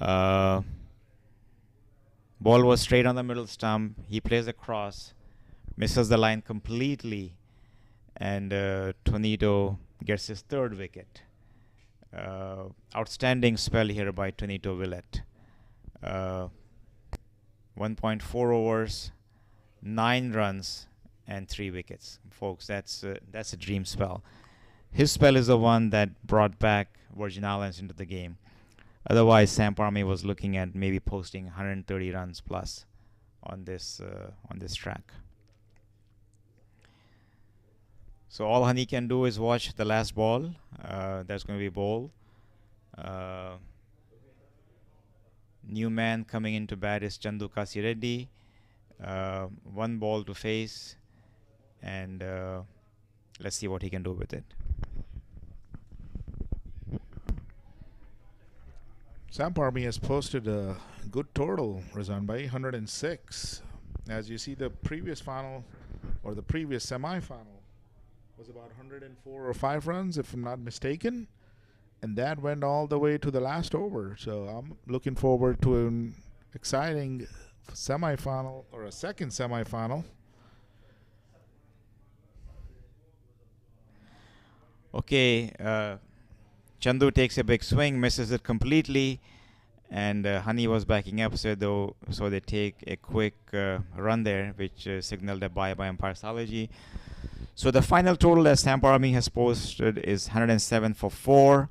Ball was straight on the middle stump. He plays across, misses the line completely, and Tonito gets his 3rd wicket. Outstanding spell here by Tonito Villett. 1.4 overs, 9 runs, and 3 wickets. Folks, that's a dream spell. His spell is the one that brought back Virgin Islands into the game. Otherwise, Samp Army was looking at maybe posting 130 runs plus on this track. So all Honey can do is watch the last ball. That's going to be bowl. New man coming into bat is Chandu Kasireddy. 1 ball to face, and let's see what he can do with it. Samp Army has posted a good total, Razan Bhai, 106. As you see, the previous final or the previous semi-final was about 104 or 5 runs, if I'm not mistaken, and that went all the way to the last over. So I'm looking forward to an exciting semi-final or a second semi-final. Okay, Chandu takes a big swing, misses it completely, and Honey was backing up, so they take a quick run there, which signaled a bye by umpire Salaji. So the final total that Samp Army has posted is 107 for 4.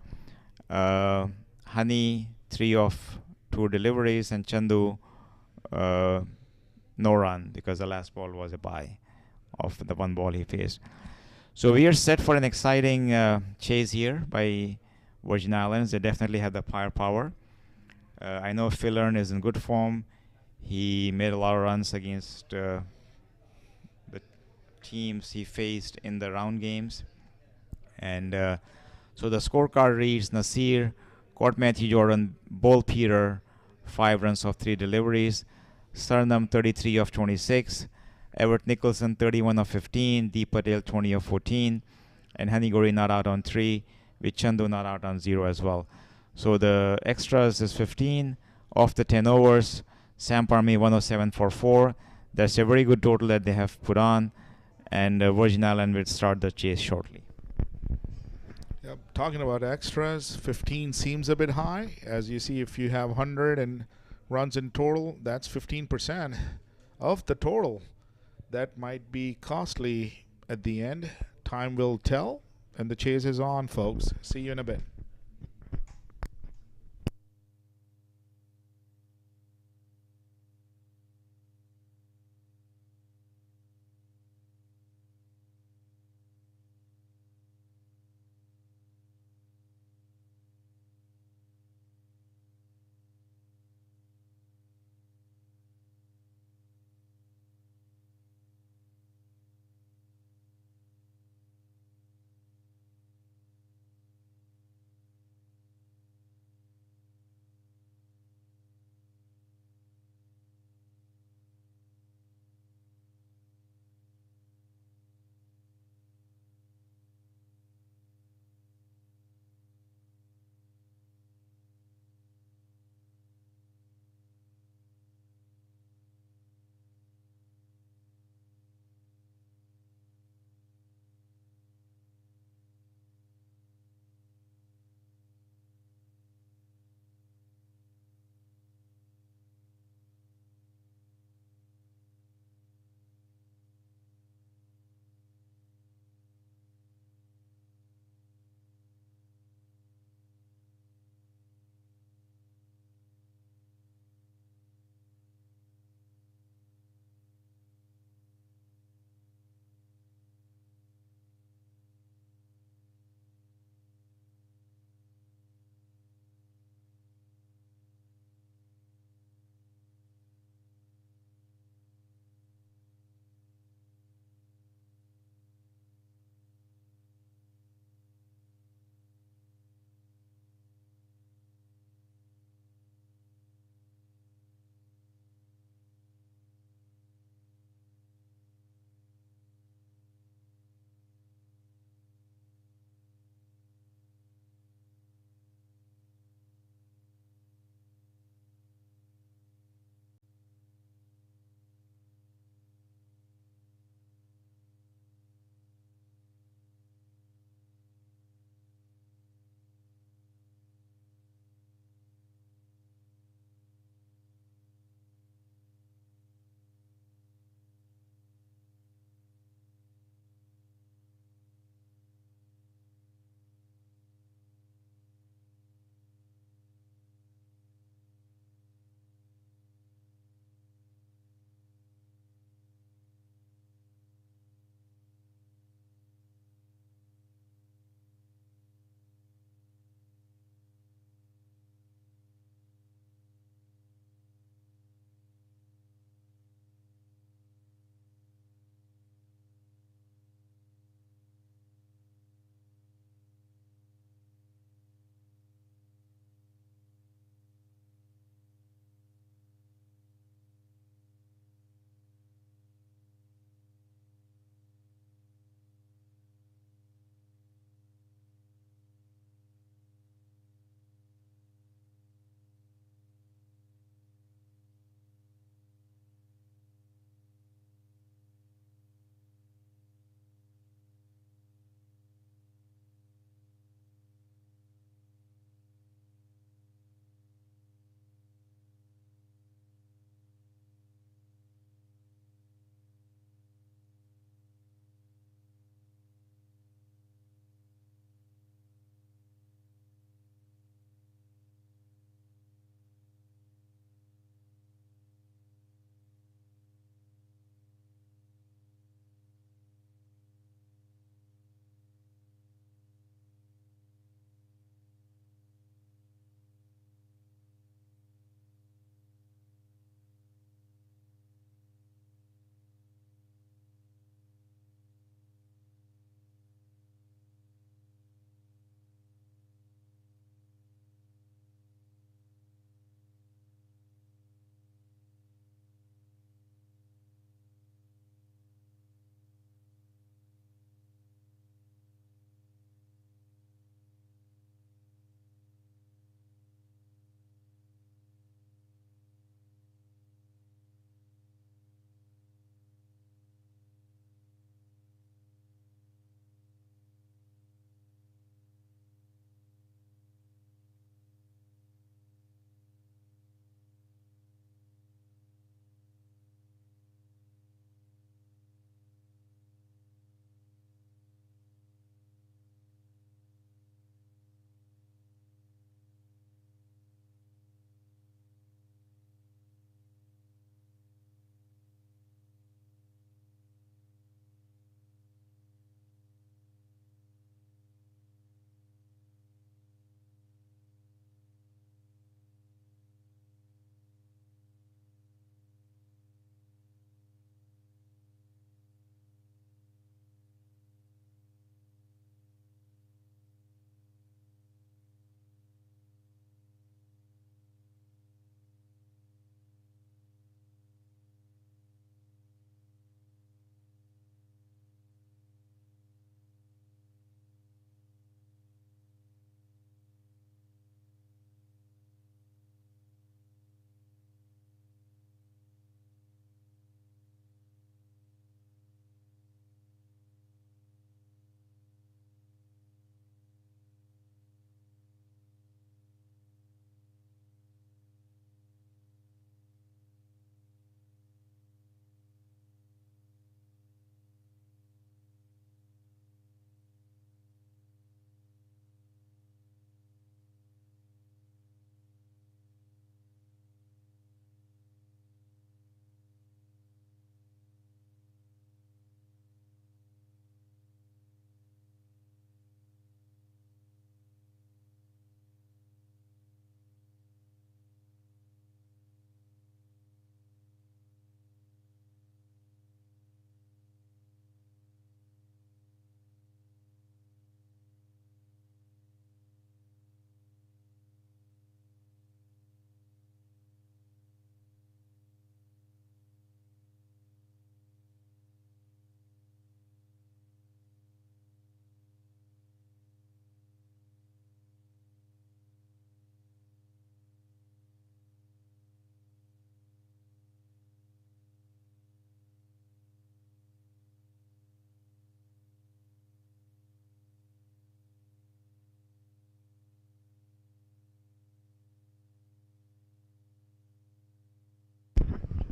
Honey 3 of 2 deliveries, and Chandu no run because the last ball was a bye of the 1 ball he faced. So we are set for an exciting chase here by Virgin Islands. They definitely have the firepower. I know Phil Earn is in good form. He made a lot of runs against the teams he faced in the round games. And so the scorecard reads: Nasir caught Matthew Jordan, bowled Peter, 5 runs of 3 deliveries. Sarnam 33 of 26. Everett Nicholson 31 of 15. Deep Patel 20 of 14. And Honey Gori not out on 3, with Chandu not out on 0 as well. So the extras is 15 off the 10 overs. Samp Army 107 for 4. That's a very good total that they have put on. And Virgin Island will start the chase shortly. Yep. Talking about extras, 15 seems a bit high. As you see, if you have 100 and runs in total, that's 15% of the total. That might be costly at the end. Time will tell, and the chase is on, folks. See you in a bit.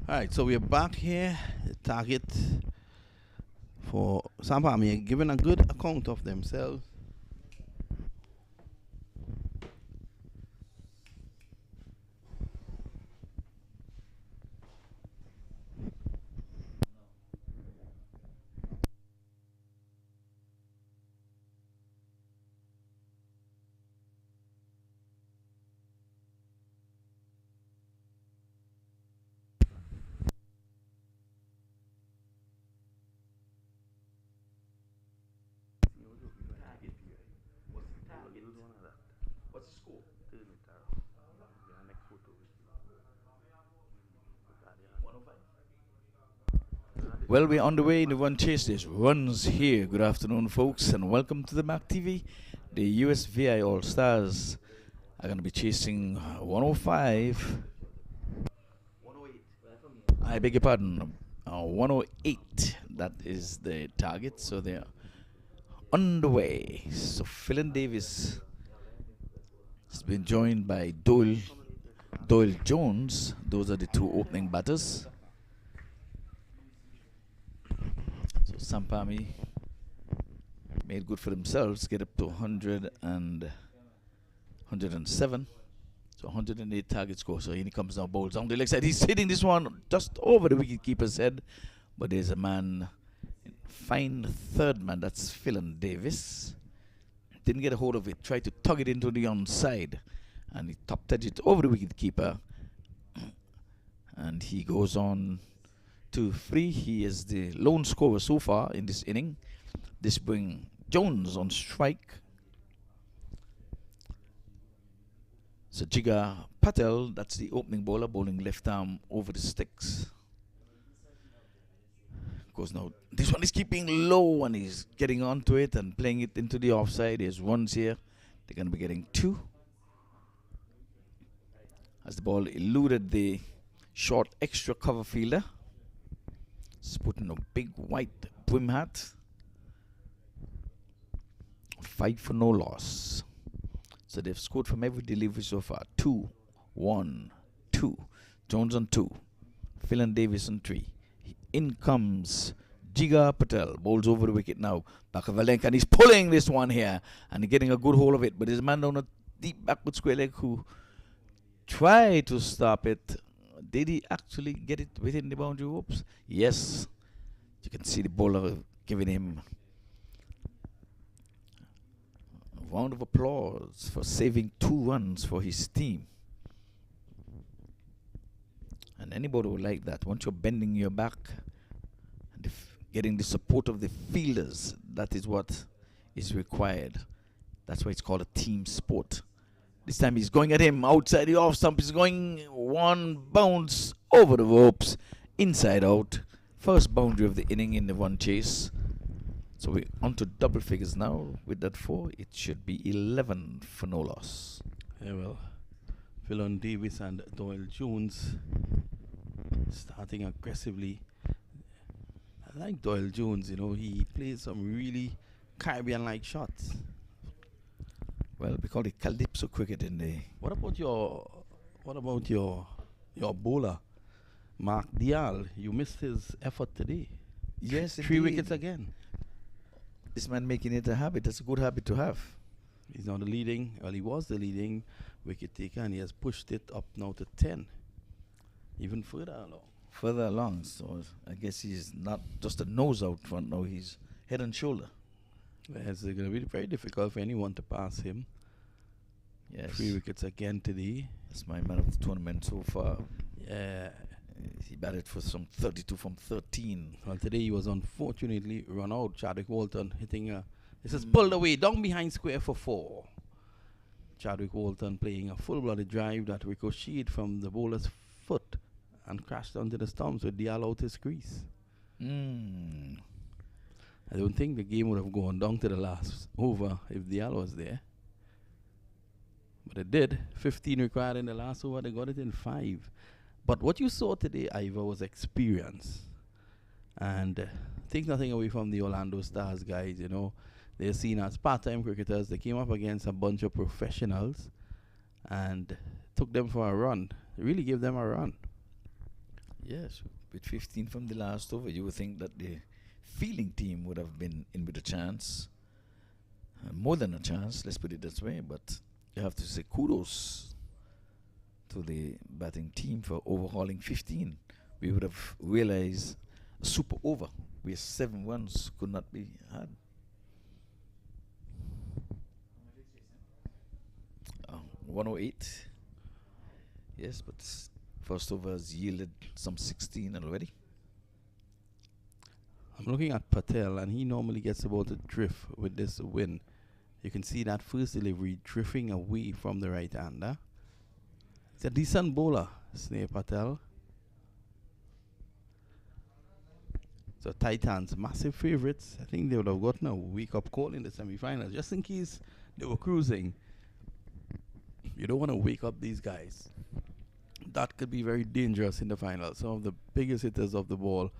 Alright, so we're back here. The target for Samp Army giving a good account of themselves. Well, we're on the way in the one chase. There's runs here. Good afternoon, folks, and welcome to the MAQ TV. The USVI Allstars are going to be chasing 105. I beg your pardon. 108. That is the target. So they're on the way. So Phil Davis has been joined by Doyle Jones. Those are the two opening batters. So Samp Army made good for themselves, get up to 100 and 107. So 108 target score. So in he comes now, bowls down the leg side. He's hitting this one just over the wicket keeper's head. But there's a man, fine third man, that's Phil Davis. Didn't get a hold of it, tried to tug it into the onside. And he top edged it over the wicket keeper. And he goes on to free. He is the lone scorer so far in this inning. This brings Jones on strike. So Jigar Patel, that's the opening bowler, bowling left arm over the sticks. Of course, now this one is keeping low and he's getting onto it and playing it into the offside. There's runs here. They're going to be getting 2. As the ball eluded the short extra cover fielder. He's putting a big white brim hat. 5 for no loss. So they've scored from every delivery so far. 2, 1, 2. Jones on 2. Phil Davis on 3. In comes Jigar Patel. Bowls over the wicket now. Back of a length. And he's pulling this one here. And he's getting a good hold of it. But there's a man down a deep backward square leg who tried to stop it. Did he actually get it within the boundary ropes? Yes. You can see the bowler giving him a round of applause for saving 2 runs for his team. And anybody would like that. Once you're bending your back and getting the support of the fielders, that is what is required. That's why it's called a team sport. This time he's going at him outside the off stump. He's going one bounce over the ropes, inside out. First boundary of the inning in the one chase. So we're on to double figures now. With that 4, it should be 11 for no loss. Yeah, well, Phil Davis and Doyle Jones starting aggressively. I like Doyle Jones, you know, he plays some really Caribbean-like shots. Well, we call it calypso cricket in the... What about your bowler, Mark Dial? You missed his effort today. Yes, 3 indeed. wickets again. This man making it a habit. That's a good habit to have. He's now the leading, well, he was the leading wicket taker, and he has pushed it up now to 10. Even further along. Further along, so I guess he's not just a nose out front now. He's head and shoulder. It's going to be very difficult for anyone to pass him. Yes. 3 wickets again today. That's my man of the tournament so far. Yeah. He batted for some 32 from 13. Well, today he was unfortunately run out. Chadwick Walton hitting a... This is pulled away, down behind square for 4. Chadwick Walton playing a full-blooded drive that ricocheted from the bowler's foot and crashed onto the stumps with Dial out his crease. I don't think the game would have gone down to the last over if Dial was there. But it did. 15 required in the last over. They got it in 5. But what you saw today, Ivor, was experience. And take nothing away from the Orlando Stars guys, you know. They're seen as part-time cricketers. They came up against a bunch of professionals and took them for a run. They really gave them a run. Yes, with 15 from the last over, you would think that the fielding team would have been in with a chance. More than a chance, let's put it this way. But you have to say kudos to the batting team for overhauling 15. We would have realized a super over where 7 runs could not be had. 108. Yes, but first over has yielded some 16 already. I'm looking at Patel, and he normally gets about a drift with this win. You can see that first delivery drifting away from the right-hander. He's a decent bowler, Sneh Patel. So Titans, massive favourites. I think they would have gotten a wake-up call in the semi-finals, just in case they were cruising. You don't want to wake up these guys. That could be very dangerous in the final. Some of the biggest hitters of the ball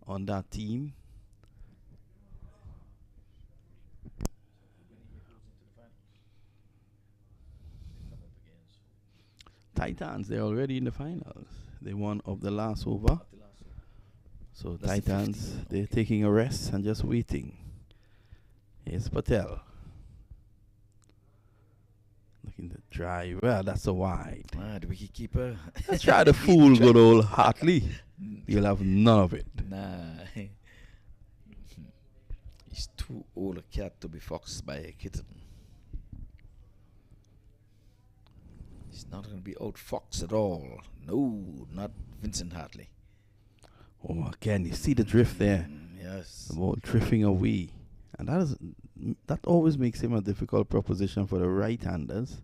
on that team. Titans, they're already in the finals. They won of the last over. So That's Titans, they're taking a rest and just waiting. Here's Patel. Looking to drive. Well, that's a wide. The wicketkeeper. Let's try to fool good old Hartley. You'll have none of it. Nah. He's too old a cat to be foxed by a kitten. He's not going to be outfoxed at all. No, not Vincent Hartley. Oh, again, you see the drift there. Yes. The ball drifting away. And that always makes him a difficult proposition for the right-handers.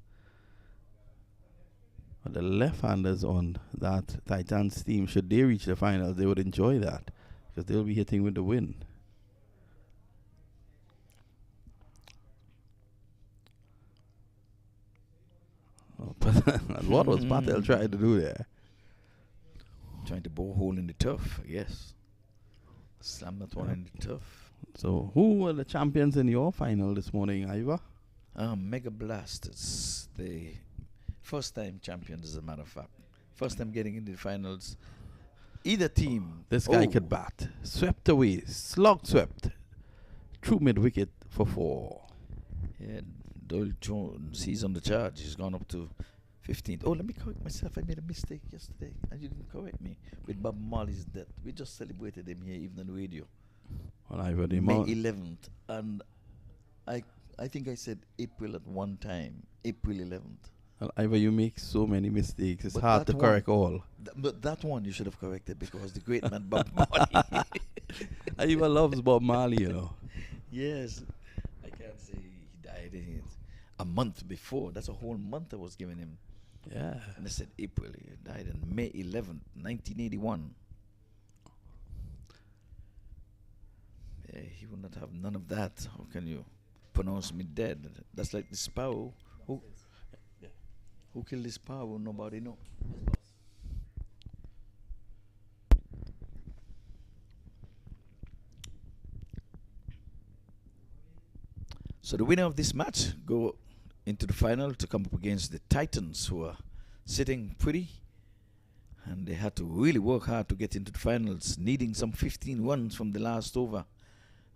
But the left-handers on that Titans team, should they reach the finals, they would enjoy that, because they'll be hitting with the wind. Oh, what was Patel trying to do there? Trying to bore hole in the turf, yes. Slam that one in the turf. So, who were the champions in your final this morning, Iva? Mega Blasters, the first-time champions, as a matter of fact. First time getting into the finals. Either team. This guy could bat. Swept away, slog swept. True mid-wicket for 4. Yeah, Doyle Jones, he's on the charge. He's gone up to 15th. Oh, let me correct myself. I made a mistake yesterday, and you didn't correct me. With Bob Marley's death. We just celebrated him here, even on the radio. Well, Iva, May 11th. And I think I said April at one time. April 11th. Well, Iva, you make so many mistakes. It's But hard to that correct all. But that one you should have corrected, because the great man Bob Marley. Iva loves Bob Marley, you know. Yes. I can't say he died a month before. That's a whole month I was giving him. Yeah. And I said April. He died on May 11th, 1981. Yeah, he would not have none of that. How can you pronounce me dead? That's like the sparrow. Who killed the sparrow? Nobody know. So the winner of this match go into the final to come up against the Titans, who are sitting pretty, and they had to really work hard to get into the finals, needing some 15 runs from the last over,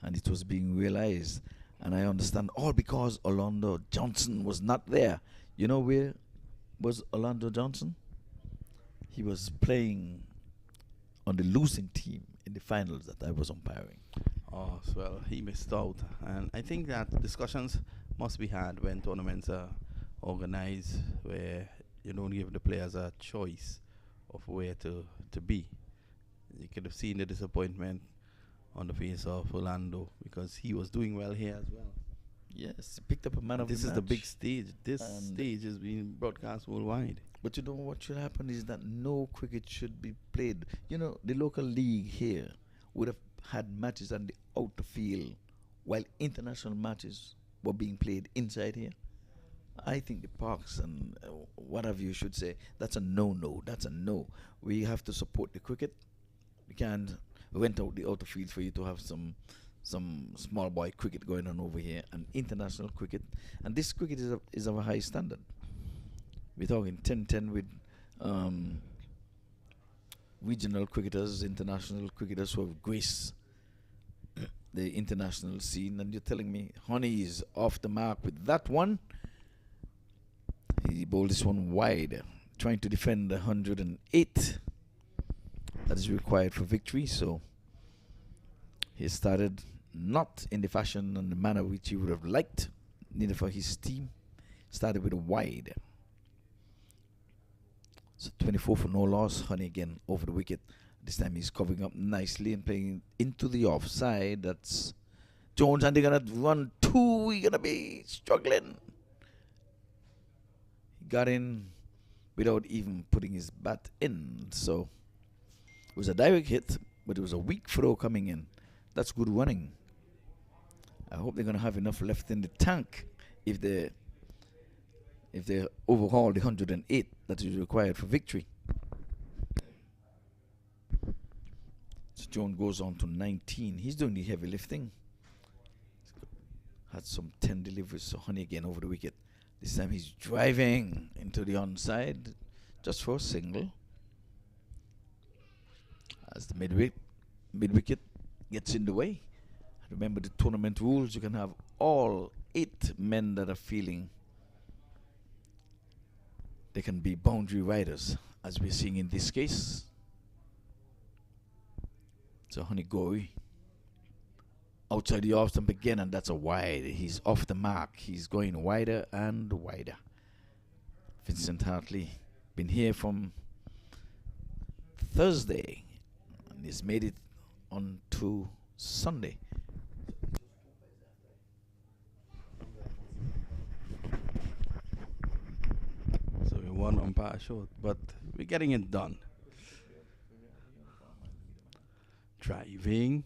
and it was being realized. And I understand all because Orlando Johnson was not there. You know where was Orlando Johnson? He was playing on the losing team in the finals that I was umpiring. Oh, well, he missed out. And I think that discussions must be had when tournaments are organized, where you don't give the players a choice of where to be. You could have seen the disappointment on the face of Orlando, because he was doing well here as well. Yes, he picked up a man of the match. This is the big stage. This stage is being broadcast worldwide. But you know what should happen is that no cricket should be played. You know, the local league here would have had matches on the outer field, while international matches were being played inside here. I think the parks and whatever you should say, that's a no-no. That's a no. We have to support the cricket. We can't rent out the outer field for you to have some small boy cricket going on over here, and international cricket. And this cricket is of a high standard. We're talking 10-10 with regional cricketers, international cricketers who have graced the international scene, and you're telling me Honey is off the mark with that one. He bowled this one wide, trying to defend the 108 that is required for victory. So he started not in the fashion and the manner which he would have liked, neither for his team. Started with a wide. So 24 for no loss. Honey again over the wicket. This time he's covering up nicely and playing into the offside. That's Jones, and they're going to run two. We're going to be struggling. He got in without even putting his bat in. So it was a direct hit, but it was a weak throw coming in. That's good running. I hope they're going to have enough left in the tank if they overhaul the 108 that is required for victory. So Jones goes on to 19. He's doing the heavy lifting. Had some 10 deliveries. So Honey again over the wicket. This time he's driving into the onside just for a single. As the mid-wicket gets in the way. Remember the tournament rules. You can have all 8 men that are feeling they can be boundary riders, as we're seeing in this case. So Honey Gory outside the off stump again, and that's a wide. He's off the mark. He's going wider and wider. Vincent Hartley been here from Thursday, and he's made it on to Sunday. So we won umpire short, but we're getting it done. Driving.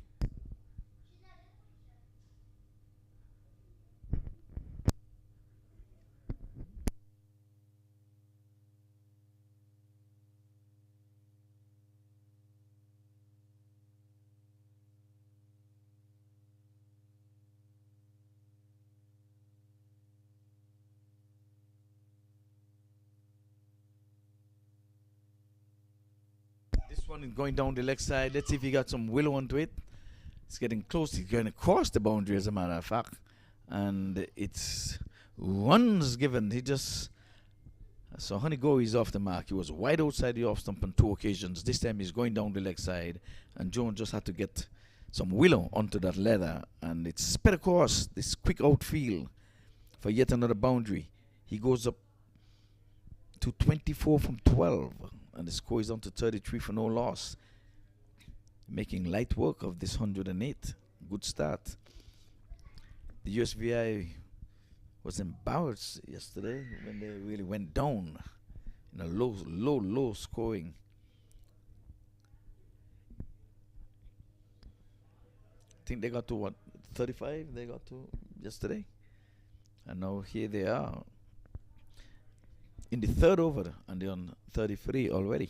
This one is going down the leg side. Let's see if he got some willow onto it. It's getting close. He's going to cross the boundary, as a matter of fact. And it's runs given. He just... So Honey Go is off the mark. He was wide outside the off stump on 2 occasions. This time he's going down the leg side. And Jones just had to get some willow onto that leather. And it's sped across this quick outfield for yet another boundary. He goes up to 24 from 12. And the score is on to 33 for no loss. Making light work of this 108. Good start. The USVI was embarrassed yesterday when they really went down in a low scoring. I think they got to what, 35 they got to yesterday? And now here they are in the 3rd over, and they're on 33 already.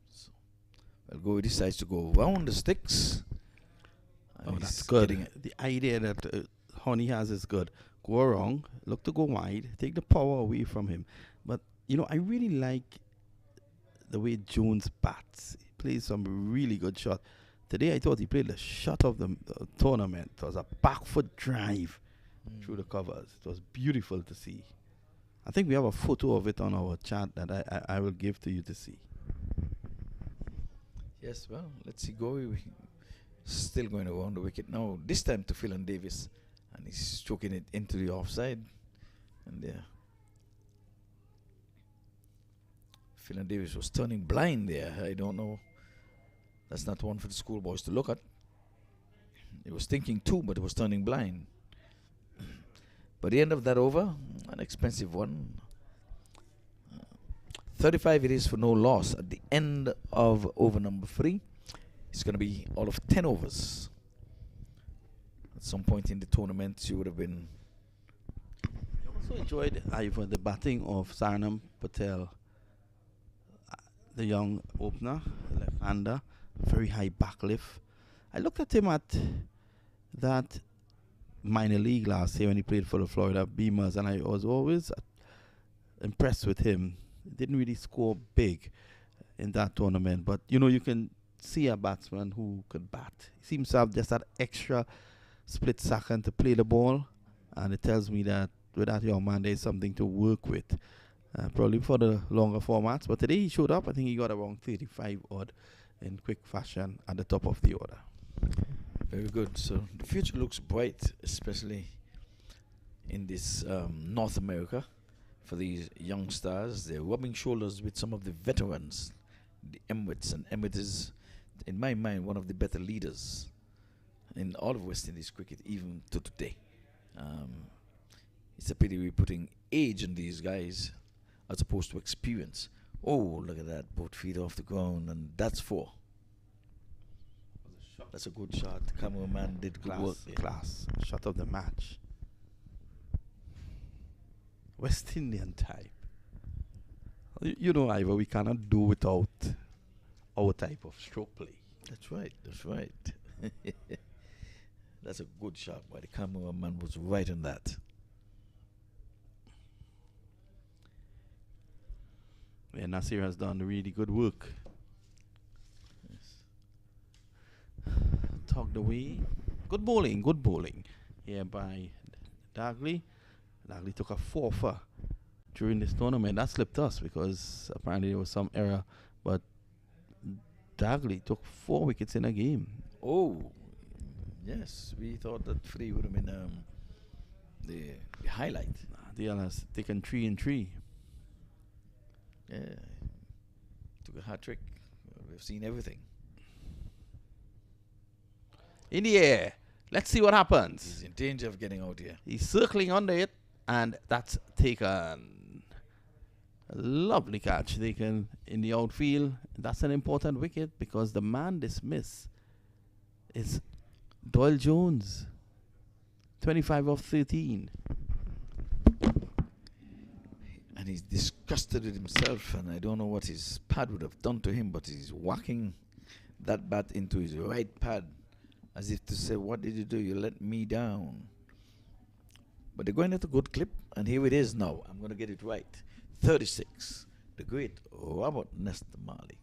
So, Go decides to go round the sticks. Oh, that's good. The idea that Honey has is good. Go around, look to go wide, take the power away from him. But, you know, I really like the way Jones bats. He plays some really good shot. Today I thought he played the shot of the tournament. It was a back foot drive through the covers. It was beautiful to see. I think we have a photo of it on our chat that I will give to you to see. Yes, well, let's see. Go. Still going around the wicket now. This time to Phelan Davis, and he's stroking it into the offside. And there, Phelan Davis was turning blind there. I don't know. That's not one for the schoolboys to look at. He was thinking too, but he was turning blind. But the end of that over, an expensive one. 35 it is for no loss. At the end of over number 3, it's going to be all of 10 overs. At some point in the tournament, you would have been... I also enjoyed, Ivan, the batting of Saranam Patel, the young opener, left-hander, very high backlift. I looked at him at that minor league last year when he played for the Florida Beamers, and I was always impressed with him. didn't really score big in that tournament. But, you know, you can see a batsman who could bat. He seems to have just that extra split second to play the ball. And it tells me that with that young man, there's something to work with. Probably for the longer formats. But today he showed up. I think he got around 35 odd in quick fashion at the top of the order. Very good. So the future looks bright, especially in this North America for these young stars. They're rubbing shoulders with some of the veterans, the Emirates. And Emirates is, in my mind, one of the better leaders in all of West Indies cricket, even to today. It's a pity we're putting age in these guys as opposed to experience. Oh, look at that, both feet off the ground, and that's 4. That's a good shot. The cameraman did good work there. Class. Shot of the match. West Indian type. You know, Ivor, we cannot do without our type of stroke play. That's right. That's right. That's a good shot. Why the cameraman was right on that. Yeah, Nasir has done really good work. Tugged away. Good bowling here by Dagley. Dagley took a 4-for during this tournament. That slipped us because apparently there was some error. But Dagley took 4 wickets in a game. Oh, yes. We thought that 3 would have been the highlight. Dale has taken 3 and 3. Yeah. Took a hat trick. We've seen everything. In the air. Let's see what happens. He's in danger of getting out here. He's circling under it, and that's taken. A lovely catch taken in the outfield. That's an important wicket because the man dismissed is Doyle Jones. 25 of 13. And he's disgusted with himself, and I don't know what his pad would have done to him, but he's whacking that bat into his right pad as if to say, what did you do? You let me down. But they're going at a good clip, and here it is now. I'm going to get it right. 36. The great Robert Nesta Marley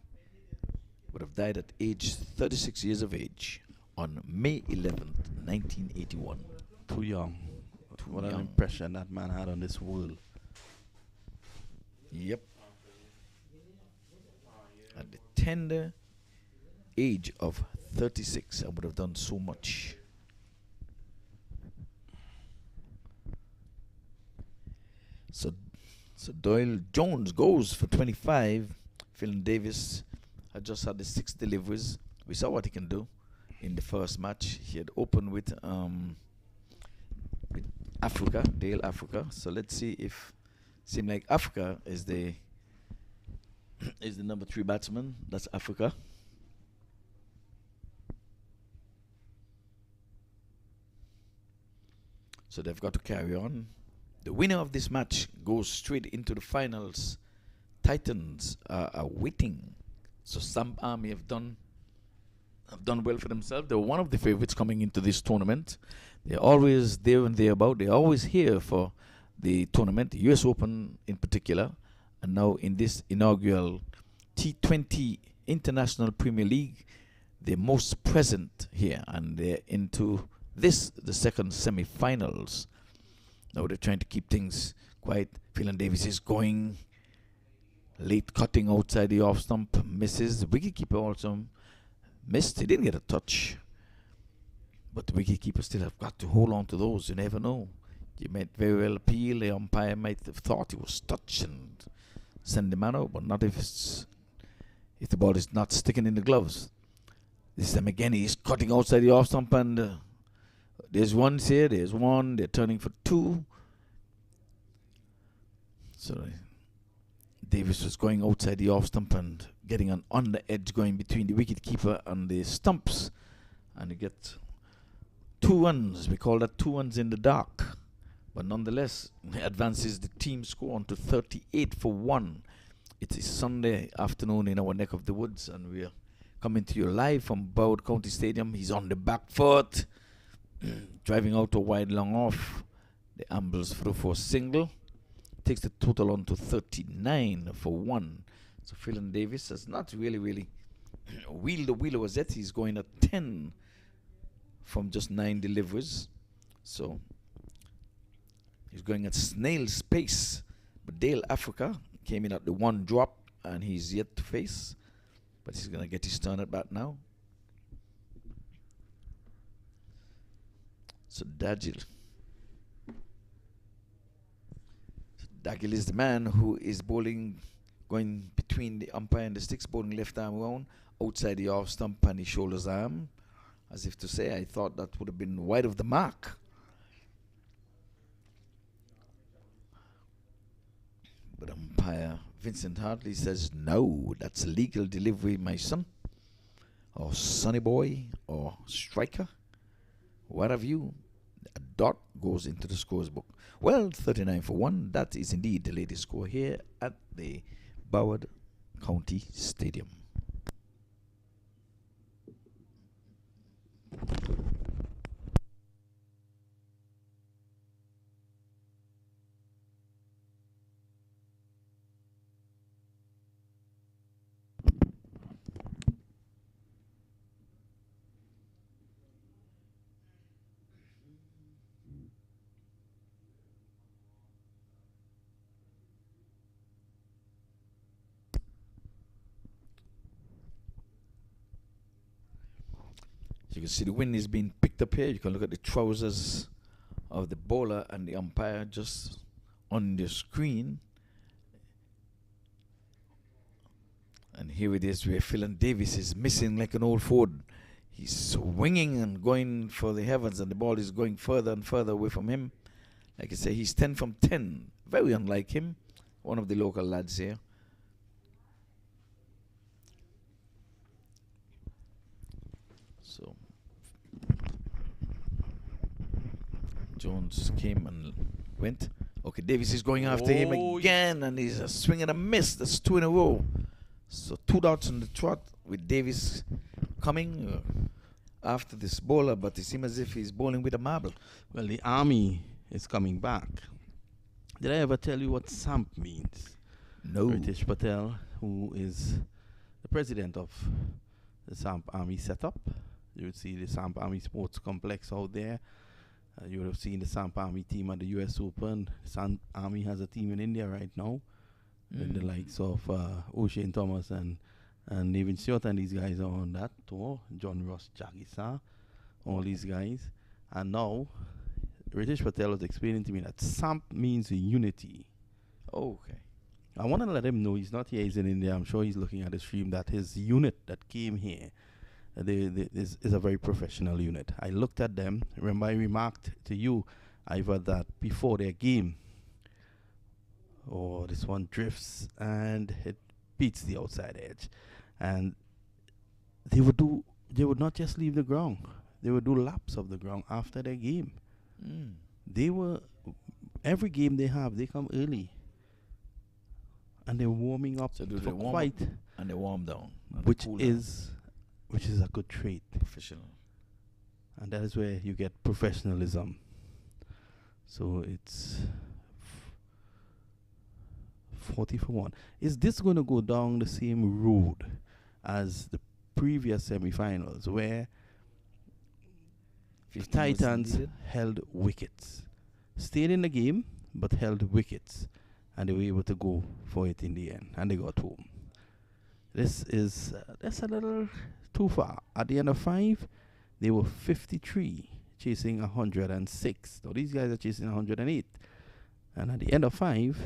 would have died at age 36 years of age on May 11th, 1981. Too young. What an young. impression that man had on this world. Yep. At the tender age of 36, I would have done so much. So Doyle Jones goes for 25. Phil Davis had just had the 6 deliveries. We saw what he can do in the first match. He had opened with Africa, Dale Africa. So let's see if seem like Africa is the number 3 batsman. That's Africa. So they've got to carry on. The winner of this match goes straight into the finals. Titans are waiting. So Samp Army have done well for themselves. They're one of the favorites coming into this tournament. They're always there and thereabout. They're always here for the tournament, the US Open in particular, and now in this inaugural T20 International Premier League, they're most present here, and they're into the second semi-finals. Now they're trying to keep things quiet. Phelan Davis is going late, cutting outside the off stump, misses. The wicketkeeper also missed. He didn't get a touch, but the wicketkeeper still have got to hold on to those. You never know. You might very well appeal. The umpire might have thought he was touched and send the man out, but not if the ball is not sticking in the gloves. This time again, he's cutting outside the off stump, and there's one here, there's one. They're turning for 2. So Davis was going outside the off stump and getting on the edge, going between the wicketkeeper and the stumps, and you get 2 runs. We call that 2 runs in the dark. But nonetheless, advances the team score on to 38 for 1. It is Sunday afternoon in our neck of the woods, and we are coming to you live from Broward County Stadium. He's on the back foot, driving out a wide long off. The ambles through for a single. takes the total on to 39 for 1. So Phelan Davis has not really wheeled the wheel was it. He's going at 10 from just 9 deliveries. So he's going at snail's pace. But Dale Africa came in at the 1 drop, and he's yet to face. But he's going to get his turn at bat now. So Dagil is the man who is bowling, going between the umpire and the sticks, bowling left arm round, outside the off stump and his shoulders arm. As if to say, I thought that would have been wide of the mark. But umpire Vincent Hartley says, no, that's legal delivery, my son. Or sonny boy, or striker. What have you? A dot goes into the scores book. Well, 39 for 1. That is indeed the latest score here at the Broward County Stadium. You can see the wind is being picked up here. You can look at the trousers of the bowler and the umpire just on the screen. And here it is where Phelan Davis is missing like an old Ford. He's swinging and going for the heavens, and the ball is going further and further away from him. Like I say, he's 10 from 10. Very unlike him. One of the local lads here. So Jones came and went. Okay, Davis is going after him again, and he's a swing and a miss. That's 2 in a row. So 2 dots on the trot with Davis coming after this bowler, but it seems as if he's bowling with a marble. Well, the Army is coming back. Did I ever tell you what Samp means? No. British Patel, who is the president of the Samp Army setup. You would see the Samp Army Sports Complex out there. You would have seen the Samp Army team at the US Open. Samp Army has a team in India right now. With the likes of O'Shane Thomas and Nevin Stewart, and these guys are on that tour. John Ross Jagisa, all these guys. And now, Ritesh Patel was explaining to me that Samp means unity. Oh, okay. I want to let him know he's not here, he's in India. I'm sure he's looking at the stream that his unit that came here is a very professional unit. I looked at them. Remember, I remarked to you, Ivor, that before their game, this one drifts and it beats the outside edge. And they would not just leave the ground. They would do laps of the ground after their game. Every game they have, they come early. And they're warming up so for quite. And they warm down. Which is a good trait. Professional. And that is where you get professionalism. So it's 40 for 1. Is this going to go down the same road as the previous semi-finals, where the Titans held wickets, stayed in the game but held wickets, and they were able to go for it in the end, and they got home? This is that's a little too far. At the end of 5, they were 53, chasing 106. So these guys are chasing 108, and at the end of 5,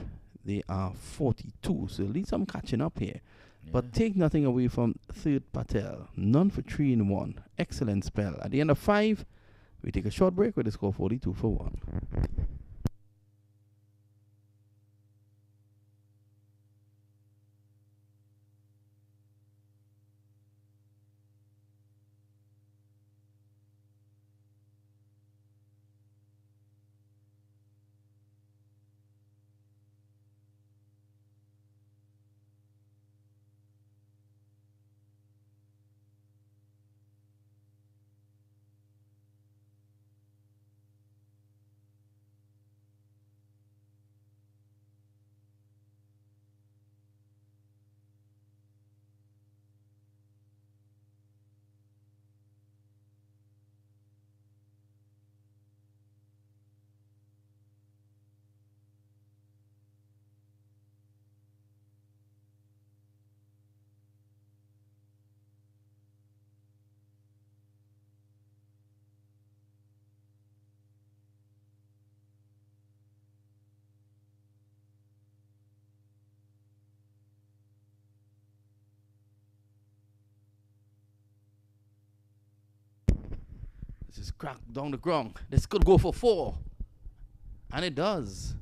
they are 42. So at least I'm catching up here. Yeah. But take nothing away from third Patel. None for 3 in 1. Excellent spell. At the end of 5, we take a short break with the score 42 for 1. This is cracked down the ground. This could go for 4. And it does.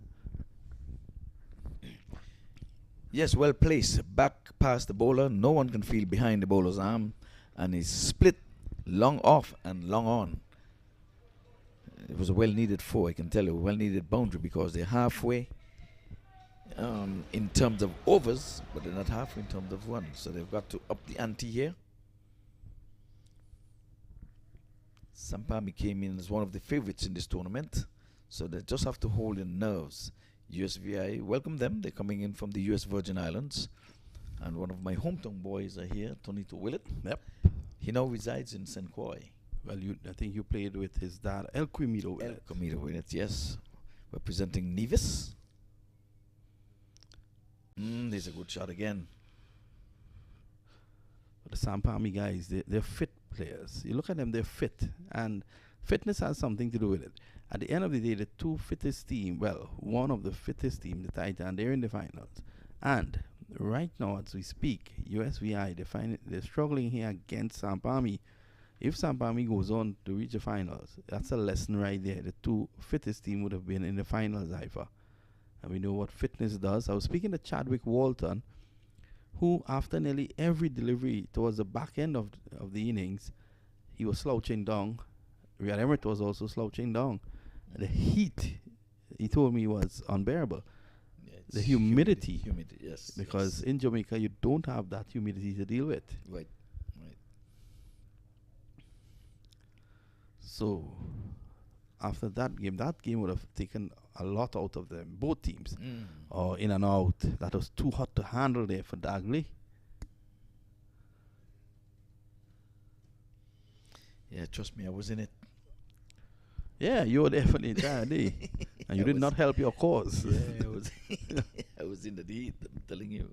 Yes, well placed. Back past the bowler. No one can feel behind the bowler's arm. And he's split long off and long on. It was a well-needed 4, I can tell you. Well-needed boundary because they're halfway in terms of overs, but they're not halfway in terms of runs. So they've got to up the ante here. Samp Army came in as one of the favorites in this tournament. So they just have to hold their nerves. USVI, welcome them. They're coming in from the US Virgin Islands. And one of my hometown boys are here, Tonito Villett. Yep. He now resides in St. Croix. Well, I think you played with his dad, El Tonito Villett, yes. Representing Nevis. There's a good shot again. The Samp Army guys, they're fit players. You look at them, they're fit. And fitness has something to do with it. At the end of the day, the 2 fittest team, well, one of the fittest team, the T-10, they're in the finals. And right now, as we speak, USVI, they're struggling here against Samp Army. If Samp Army goes on to reach the finals, that's a lesson right there. The 2 fittest team would have been in the finals, Haifa. And we know what fitness does. I was speaking to Chadwick Walton, who after nearly every delivery towards the back end of the innings, he was slouching down. Riyad Emirates was also slouching down. The heat, he told me, was unbearable. Yeah, the humidity. Humidity, yes. Because yes. in Jamaica, you don't have that humidity to deal with. Right. So, after that game would have taken a lot out of them, both teams. Or in and out. That was too hot to handle there for Dagley. Yeah, trust me, I was in it. Yeah, you were definitely there, eh? And you did not help your cause. Yeah, I was in the heat, I'm telling you.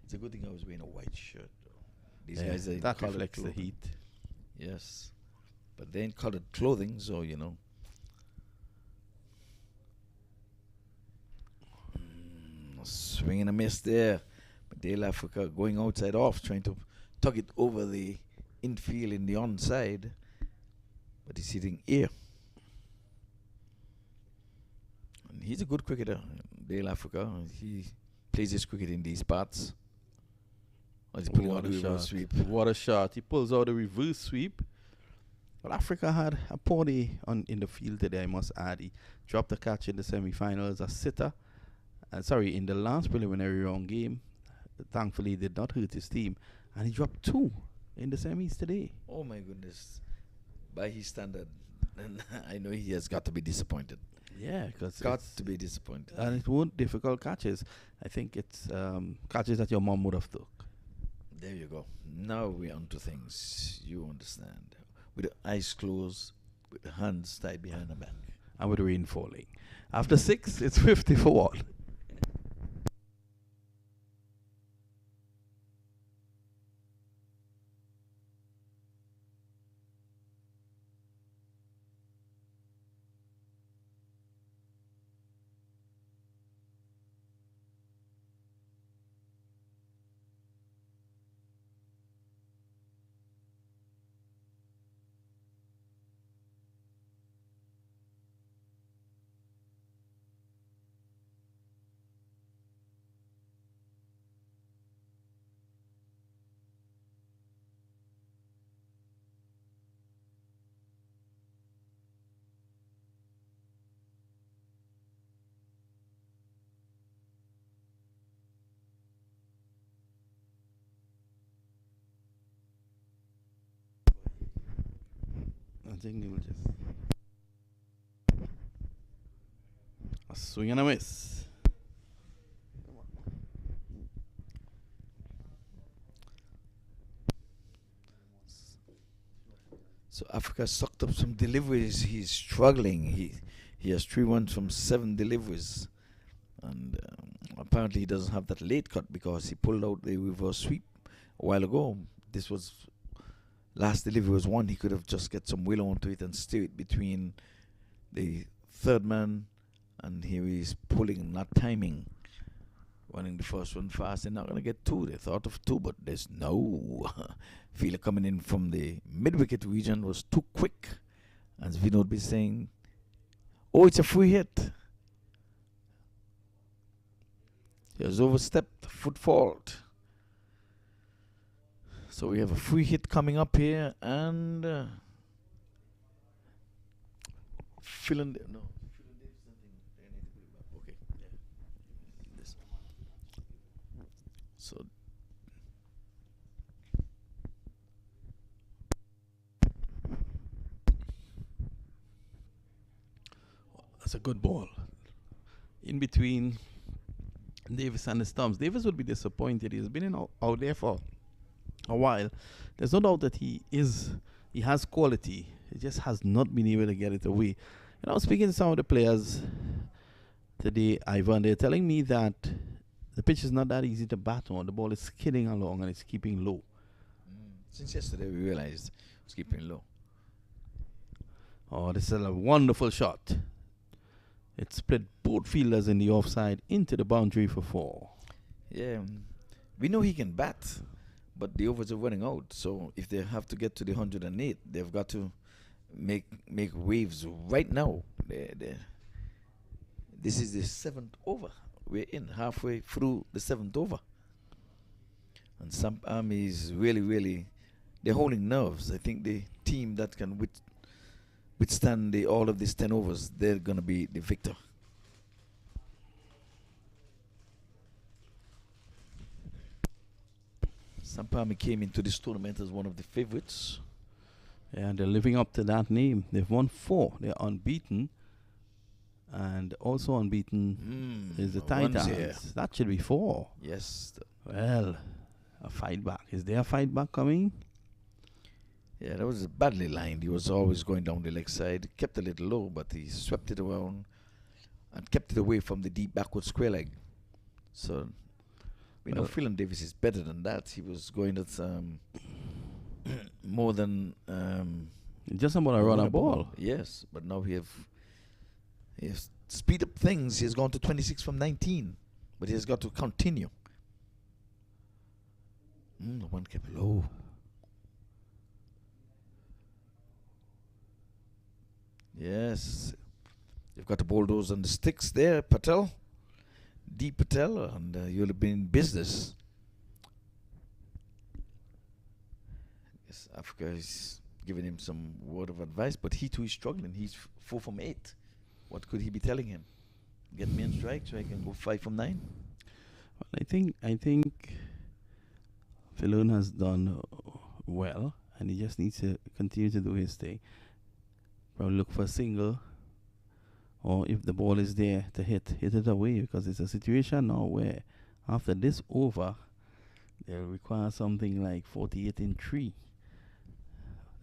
It's a good thing I was wearing a white shirt, though. These guys are in that colored reflects clothing. the heat. Yes. But they're in colored clothing, so, you know. Swing and a miss there. But Dale Africa going outside off, trying to tug it over the infield in the onside. But he's hitting here. And he's a good cricketer, Dale Africa. He plays his cricket in these parts. He's pulling out the reverse sweep. What a shot. He pulls out a reverse sweep. But Africa had a poor day in the field today, I must add. He dropped a catch in the semi-finals, a sitter. In the last preliminary round game. Thankfully, he did not hurt his team. And he dropped 2 in the semis today. Oh, my goodness. By his standard, I know he has got to be disappointed. Yeah, because got to be disappointed. And it weren't difficult catches. I think it's catches that your mom would have took. There you go. Now we're on to things. You understand. With the eyes closed, with the hands tied behind the back. And with the rain falling. After 6, it's 50 for 1. I think he will just a swing and a miss. So Africa sucked up some deliveries. He's struggling. He has 3 runs from 7 deliveries. And apparently he doesn't have that late cut because he pulled out the reverse sweep a while ago. This was last delivery was one. He could have just get some will onto it and steer it between the third man, and here he's pulling, not timing, running the first one fast. They're not going to get 2. They thought of 2, but there's no. Feeler coming in from the mid-wicket region was too quick, As Vinod be saying, oh, it's a free hit. He has overstepped, foot fault. So we have a free hit coming up here, and okay, this. So that's a good ball. In between Davis and the Stumps. Davis would be disappointed. He's been out there for a while. There's no doubt that he has quality. He just has not been able to get it away. And I was speaking to some of the players today, Ivan. They're telling me that the pitch is not that easy to bat on. The ball is skidding along and it's keeping low. Since yesterday we realized it's keeping low. Oh, this is a wonderful shot. It split both fielders in the offside into the boundary for 4. Yeah, we know he can bat, but the overs are running out. So if they have to get to the 108, they've got to make waves right now. This is the 7th over. We're in halfway through the 7th over. And Samp Army is really, they're holding nerves. I think the team that can withstand all of these 10 overs, they're going to be the victor. Samp Army came into this tournament as one of the favorites. Yeah, they're living up to that name. They've won 4. They're unbeaten. And also unbeaten is the Titans. That should be 4. Yes. Well, a fight back. Is there a fight back coming? Yeah, that was badly lined. He was always going down the leg side. Kept a little low, but he swept it around and kept it away from the deep backward square leg. So we know Phelan Davis is better than that. He was going at more than just about a run a ball. Yes, but now he have speed up things. He has gone to 26 from 19, but he has got to continue. The one kept low. Yes, you've got to bulldoze on the sticks there, Patel. D. Patel, and you'll have been in business. Yes, Africa is giving him some word of advice, but he too is struggling. He's 4 from 8. What could he be telling him? Get me on strike so I can go 5 from 9? Well, I think Philoon has done well, and he just needs to continue to do his thing. Probably look for a single, or if the ball is there to hit it away, because it's a situation now where after this over, they'll require something like 48 in 3.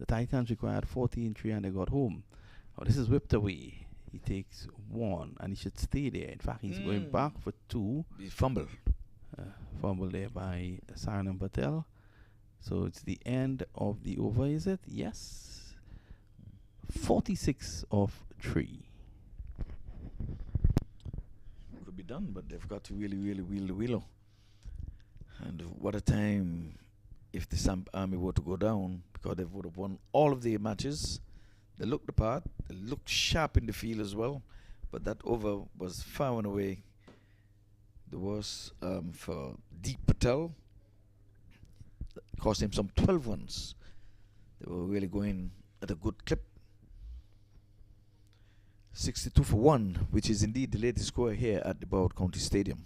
The Titans required 40 in 3 and they got home. Oh, this is whipped away. He takes 1 and he should stay there. In fact, he's going back for 2. He fumbled. Fumble there by Saranam Patel. So it's the end of the over, is it? Yes. 46 of 3. Could be done, but they've got to really wheel the wheel. And what a time if the Samp Army were to go down, because they would have won all of their matches. They looked the part. They looked sharp in the field as well. But that over was far and away the worst for Deep Patel. Cost him some 12 runs. They were really going at a good clip. 62 for 1, which is indeed the latest score here at the Broward County Stadium.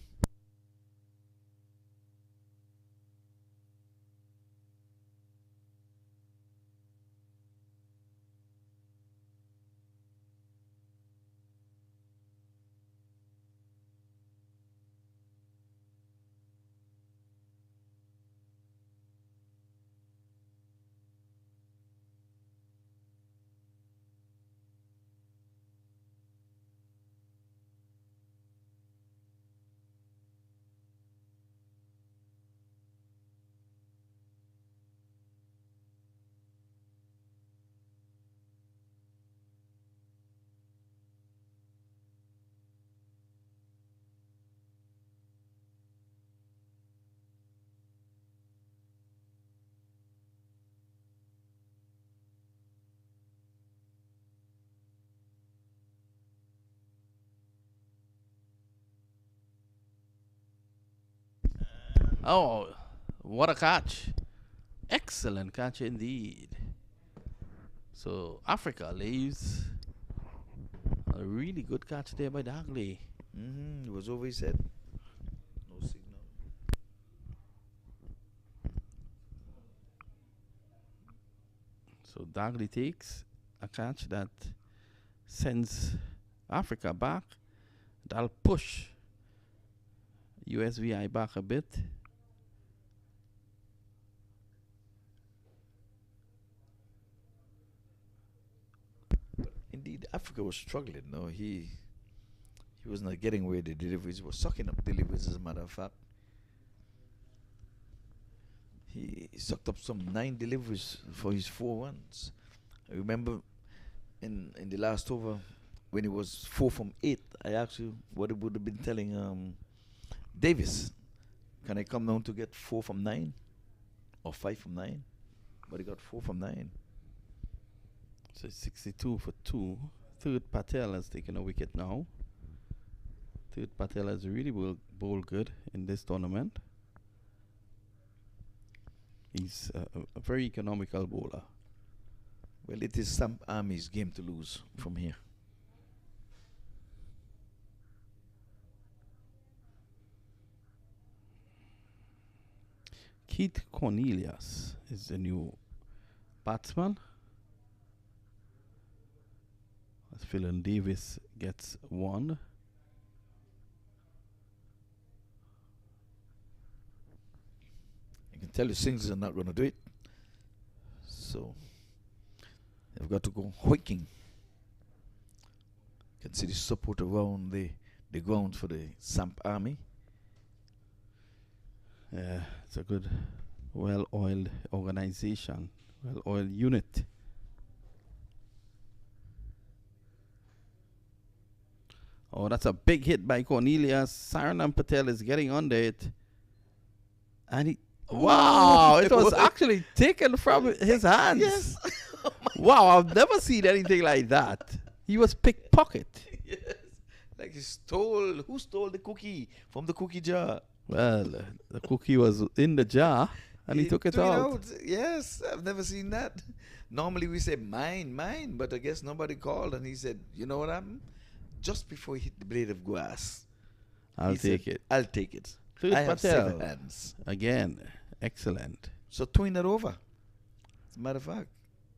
Oh, what a catch. Excellent catch indeed. So Africa leaves a really good catch there by Dagley. It was over his head. No signal. So Dagley takes a catch that sends Africa back. That'll push USVI back a bit. Indeed, Africa was struggling. No, he was not getting away the deliveries. He was sucking up deliveries, as a matter of fact. He sucked up some 9 deliveries for his 4 runs. I remember in the last over when he was 4 from 8, I asked you what he would have been telling Davis. Can I come down to get 4 from 9 or 5 from 9? But he got 4 from 9. So 62 for 2. Third Patel has taken a wicket now. Third Patel has really bowled good in this tournament. He's a very economical bowler. Well, it is Samp Army's game to lose from here. Keith Cornelius is the new batsman. As Phil Davis gets 1. I can tell you Singles are not going to do it. So they've got to go hoiking. You can see the support around the ground for the Samp Army. Yeah, it's a good, well-oiled organization, well-oiled unit. Oh, that's a big hit by Cornelius. Saranam Patel is getting under it. And he... Wow, it was actually taken from his hands. Yes. Wow, I've never seen anything like that. He was pickpocket. Yes. Like he stole... Who stole the cookie from the cookie jar? Well, the cookie was in the jar, and he took it out. Yes, I've never seen that. Normally we say, mine, mine, but I guess nobody called, and he said, you know what happened? Just before he hit the blade of grass, I'll he take said, it. I'll take it. Third I have Patel. 7 hands. Again, excellent. So throwing that over. As a matter of fact,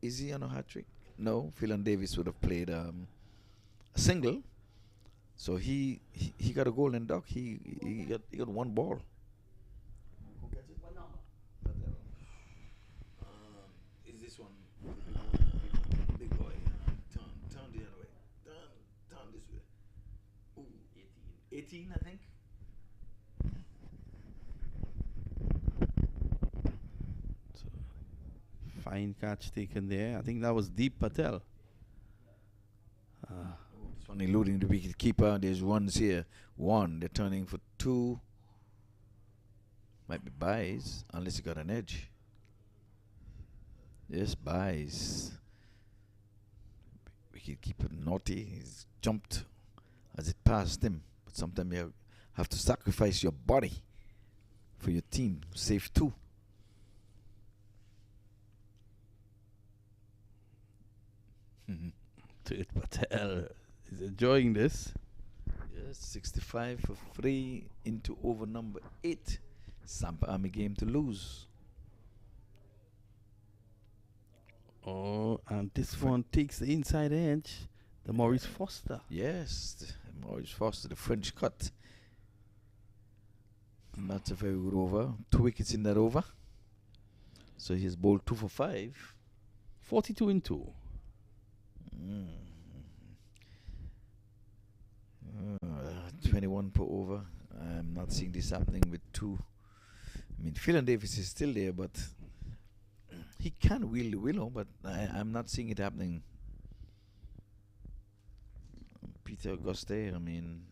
is he on a hat trick? No, Phil Davis would have played a single. So he got a golden duck. He got 1 ball. Who gets it? What number? Is this one? Big boy. Turn the other way. Turn this way. Ooh, 18, I think. So, fine catch taken there. I think that was Deep Patel. This one eluding the wicket keeper. There's runs here. 1. They're turning for 2. Might be buys, unless he got an edge. Yes, buys. Wicket keeper naughty. He's jumped as it passed him. But sometimes you have to sacrifice your body for your team. Save 2. Third Patel is enjoying this. Yes, 65 for 3 into over number 8. Samp Army game to lose. Oh, and this one takes the inside edge. The Maurice Foster. Yes, Maurice Foster, the French cut. And that's a very good over. 2 wickets in that over. So he's bowled 2 for 5. 42 in 2. 21 per over. I'm not seeing this happening with 2. I mean, Phil Davis is still there, but he can wheel the willow, but I'm not seeing it happening. Peter Auguste, I mean,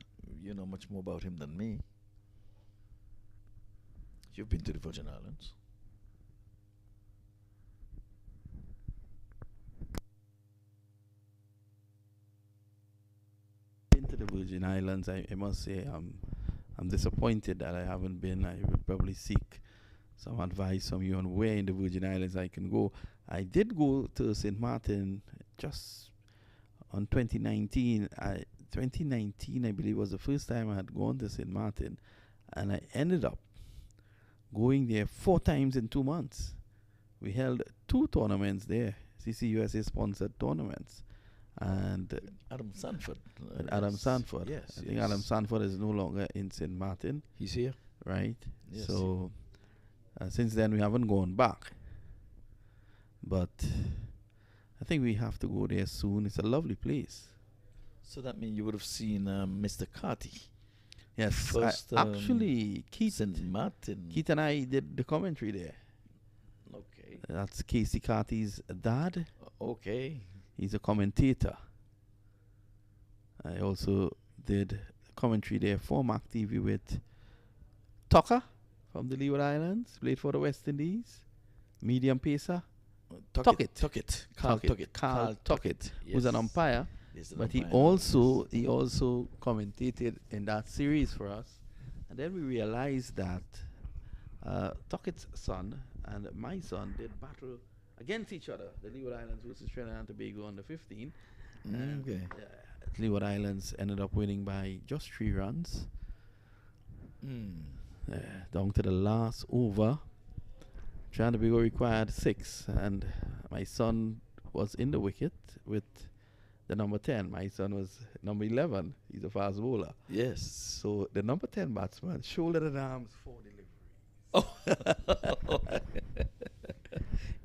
you know much more about him than me. You've been to the Virgin Islands. Into the Virgin Islands, I must say I'm I'm disappointed that I haven't been. I would probably seek some advice from you on where in the Virgin Islands I can go. I did go to St. Martin just on 2019. 2019, I believe, was the first time I had gone to St. Martin, and I ended up going there 4 times in 2 months. We held 2 tournaments there, CCUSA sponsored tournaments. And Adam Sanford. Adam Sanford. Yes. I think Adam Sanford is no longer in St. Martin. He's here. Right? Yes. So since then we haven't gone back. But I think we have to go there soon. It's a lovely place. So that means you would have seen Mr. Carty. Yes. First, actually, Keith St. Martin. Keith and I did the commentary there. Okay. That's Casey Carty's dad. Okay. He's a commentator. I also did commentary there for MAQ TV with Tucker from the Leeward Islands, played for the West Indies, medium pacer. Tuckett. Carl Tuckett, who's an umpire, but he umpire. also commentated in that series for us. And then we realized that Tuckett's son and my son did battle against each other. The Leeward Islands versus Trinidad and Tobago under 15. Okay. Leeward Islands ended up winning by just 3 runs. Down to the last over. Trinidad and Tobago required 6, and my son was in the wicket with the number 10. My son was number 11. He's a fast bowler. Yes. So the number 10 batsman shouldered and arms for delivery. Oh.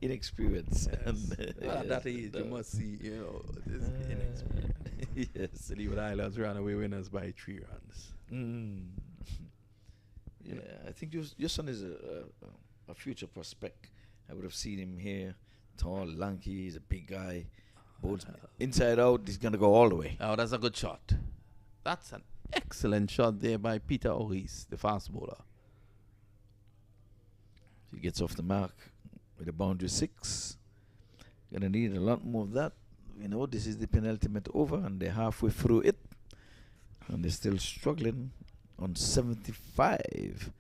Inexperience. At that age, you must see, this inexperience. Yes. The Leeward Islands ran away winners by 3 runs. Yeah, I think your son is a future prospect. I would have seen him here, tall, lanky. He's a big guy. Bowls inside out. He's gonna go all the way. Oh, that's a good shot. That's an excellent shot there by Peter Orris, the fast bowler. He gets off the mark with a boundary 6. Gonna need a lot more of that. This is the penultimate over, and they're halfway through it, and they're still struggling on 75.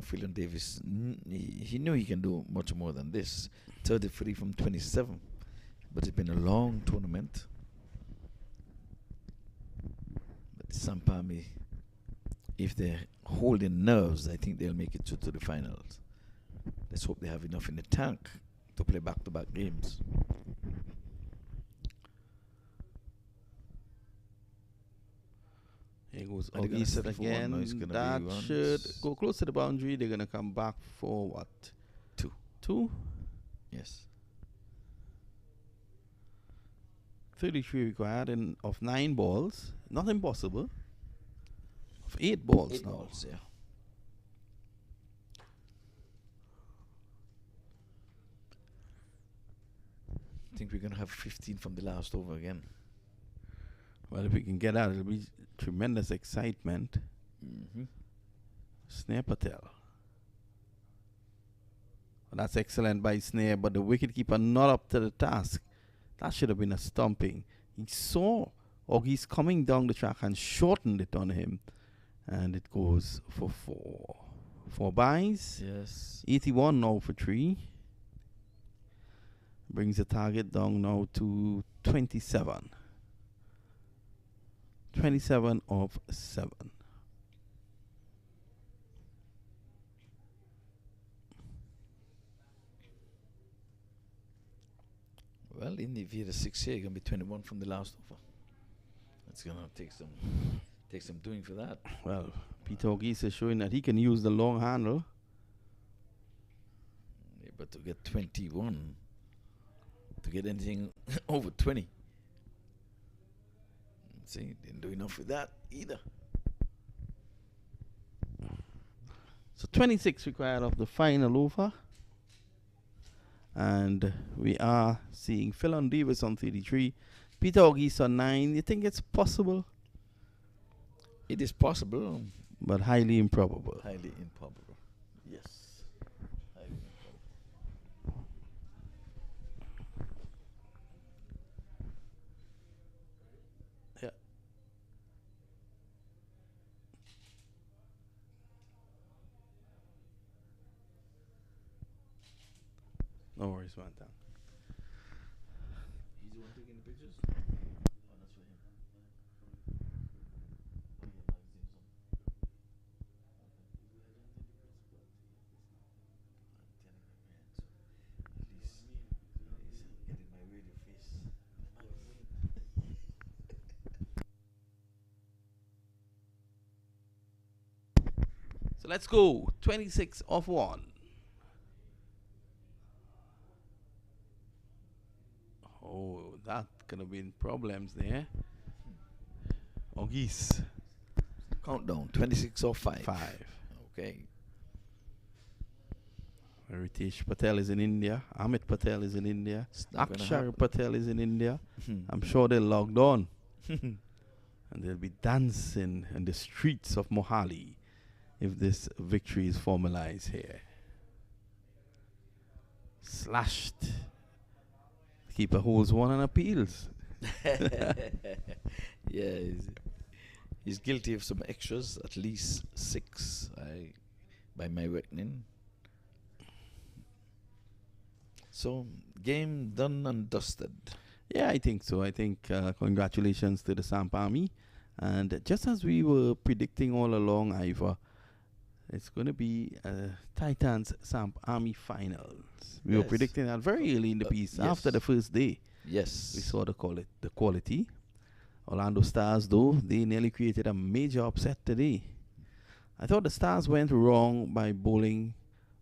Phelan Davis, he knew he can do much more than this. 33 from 27. But it's been a long tournament. But Samp Army, if they're holding nerves, I think they'll make it to the finals. Let's hope they have enough in the tank to play back-to-back games. Here goes Are they gonna August settle for one? again. No, it's gonna be That runs. should go close to the boundary. They're going to come back for what? 2. 2? Yes. 33 required of 9 balls. Not impossible. Of 8 balls 8 now. balls, yeah. I think we're going to have 15 from the last over again. Well, if we can get out, it'll be tremendous excitement. Snare Patel. Well, that's excellent by Snare, but the wicketkeeper not up to the task. That should have been a stumping. He saw August coming down the track and shortened it on him. And it goes for 4. 4 buys. Yes. 81 now for 3. Brings the target down now to 27. 27 of 7. Well, if you had a 6 here, you're going to be 21 from the last over. It's going to take some doing for that. Well, Peter August is showing that he can use the long handle. Yeah, but to get 21, to get anything over 20. See, didn't do enough with that either. So 26 required of the final over. And we are seeing Phelan Davis on 33. Peter August on 9. You think it's possible? It is possible. But highly improbable. Highly improbable. Yes. Highly improbable. No worries, man. Thank. He's the one taking the pictures? So let's go. 26 off 1. Oh, that could have been problems there. Ogis. Countdown, 26 or 5. 5. Okay. Ritesh Patel is in India. Amit Patel is in India. It's not gonna Akshar happen. Patel is in India. I'm sure they're logged on. And they'll be dancing in the streets of Mohali if this victory is formalized here. Slashed. Keeper holds 1 and appeals. Yeah, he's guilty of some extras, at least 6, by my reckoning. So, game done and dusted. Yeah, I think so. I think congratulations to the Samp Army. And just as we were predicting all along, Ivor, it's going to be Titans Samp Army finals. We were Yes. predicting that very early in the piece. yes. After the first day, Yes. we saw the quality. Orlando Stars, though, they nearly created a major upset today. I thought the Stars went wrong by bowling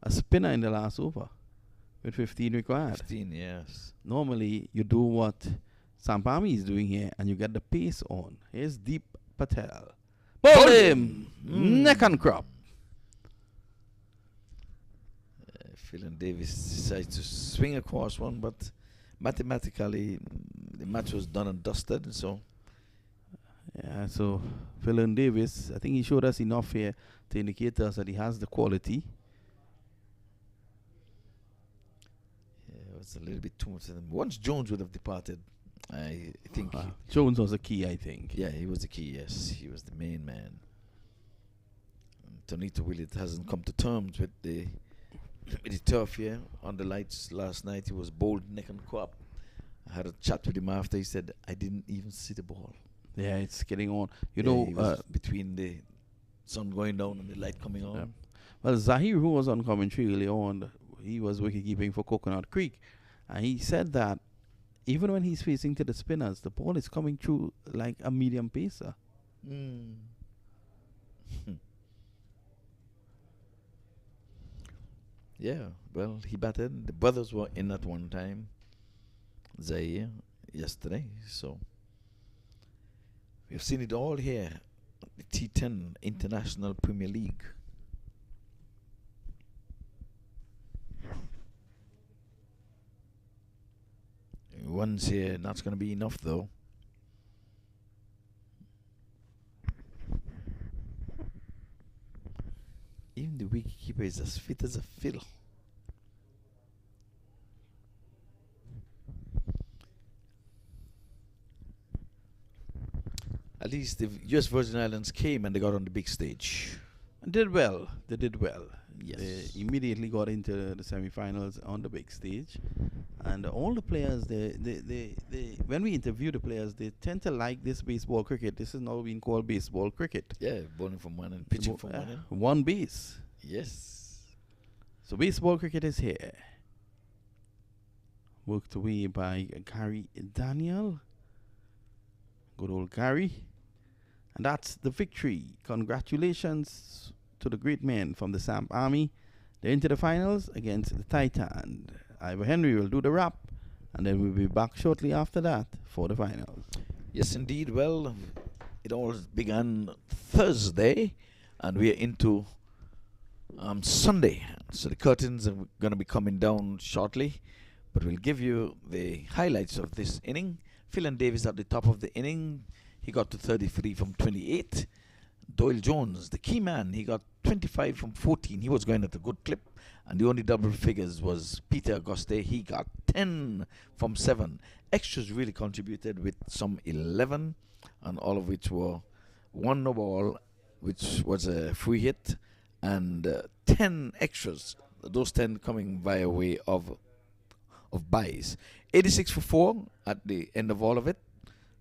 a spinner in the last over with 15 required. 15, yes. Normally, you do what Samp Army is doing here and you get the pace on. Here's Deep Patel. Bowl him! Neck and crop. Phil and Davis decided to swing across one, but mathematically, the match was done and dusted, so... Yeah, so Phil Davis, I think he showed us enough here to indicate to us that he has the quality. Yeah, it was a little bit too much for them. Once Jones would have departed, I think... Jones was a key, I think. yeah, he was the key, yes. He was the main man. And Tonito Villett hasn't come to terms with the turf here on the lights last night. He was bowled neck and crop. I had a chat with him after. He said, I didn't even see the ball. Yeah, it's getting on. You Yeah, know, he was between the sun going down and the light coming on. Yeah. Well, Zahir, who was on commentary early on, he was wicketkeeping for Coconut Creek. And he said that even when he's facing to the spinners, the ball is coming through like a medium pacer. Yeah, well, he batted. The brothers were in at one time, Zaire, yesterday. So we've seen it all here, the T10 International Premier League. One's here, that's going to be enough though. Even the wicketkeeper is as fit as a fiddle. At least the US Virgin Islands came and they got on the big stage. Did well. They did well. Yes. They immediately got into the semi-finals on the big stage. And all the players, when we interview the players, they tend to like this baseball cricket. This is now being called baseball cricket. Yeah, bowling from one and pitching from one end. One base. Yes. So baseball cricket is here. Worked away by Gary Daniel. Good old Gary. And that's the victory. Congratulations to the great men from the Samp Army. They're into the finals against the Titan. Ivor Henry will do the wrap, and then we'll be back shortly after that for the finals. Yes, indeed. Well, it all began Thursday, and we are into Sunday. So the curtains are going to be coming down shortly, but we'll give you the highlights of this inning. Phil Davis at the top of the inning. He got to 33 from 28. Doyle Jones, the key man, he got 25 from 14. He was going at a good clip. And the only double figures was Peter Auguste. He got 10 from 7. Extras really contributed with some 11, and all of which were 1 no ball, which was a free hit, and 10 extras. Those 10 coming via way of of buys. 86 for 4 at the end of all of it.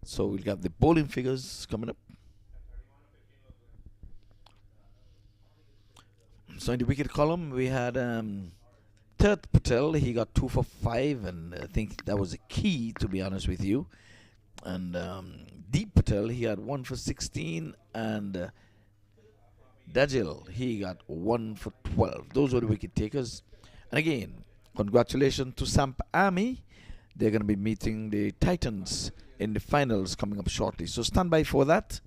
So we'll have the bowling figures coming up. So in the wicket column, we had Tirth Patel. He got 2 for 5, and I think that was a key, to be honest with you. And Deep Patel, he had 1 for 16, and Dajil, he got 1 for 12. Those were the wicket takers. And again, congratulations to Samp Army. They're going to be meeting the Titans in the finals coming up shortly. So stand by for that.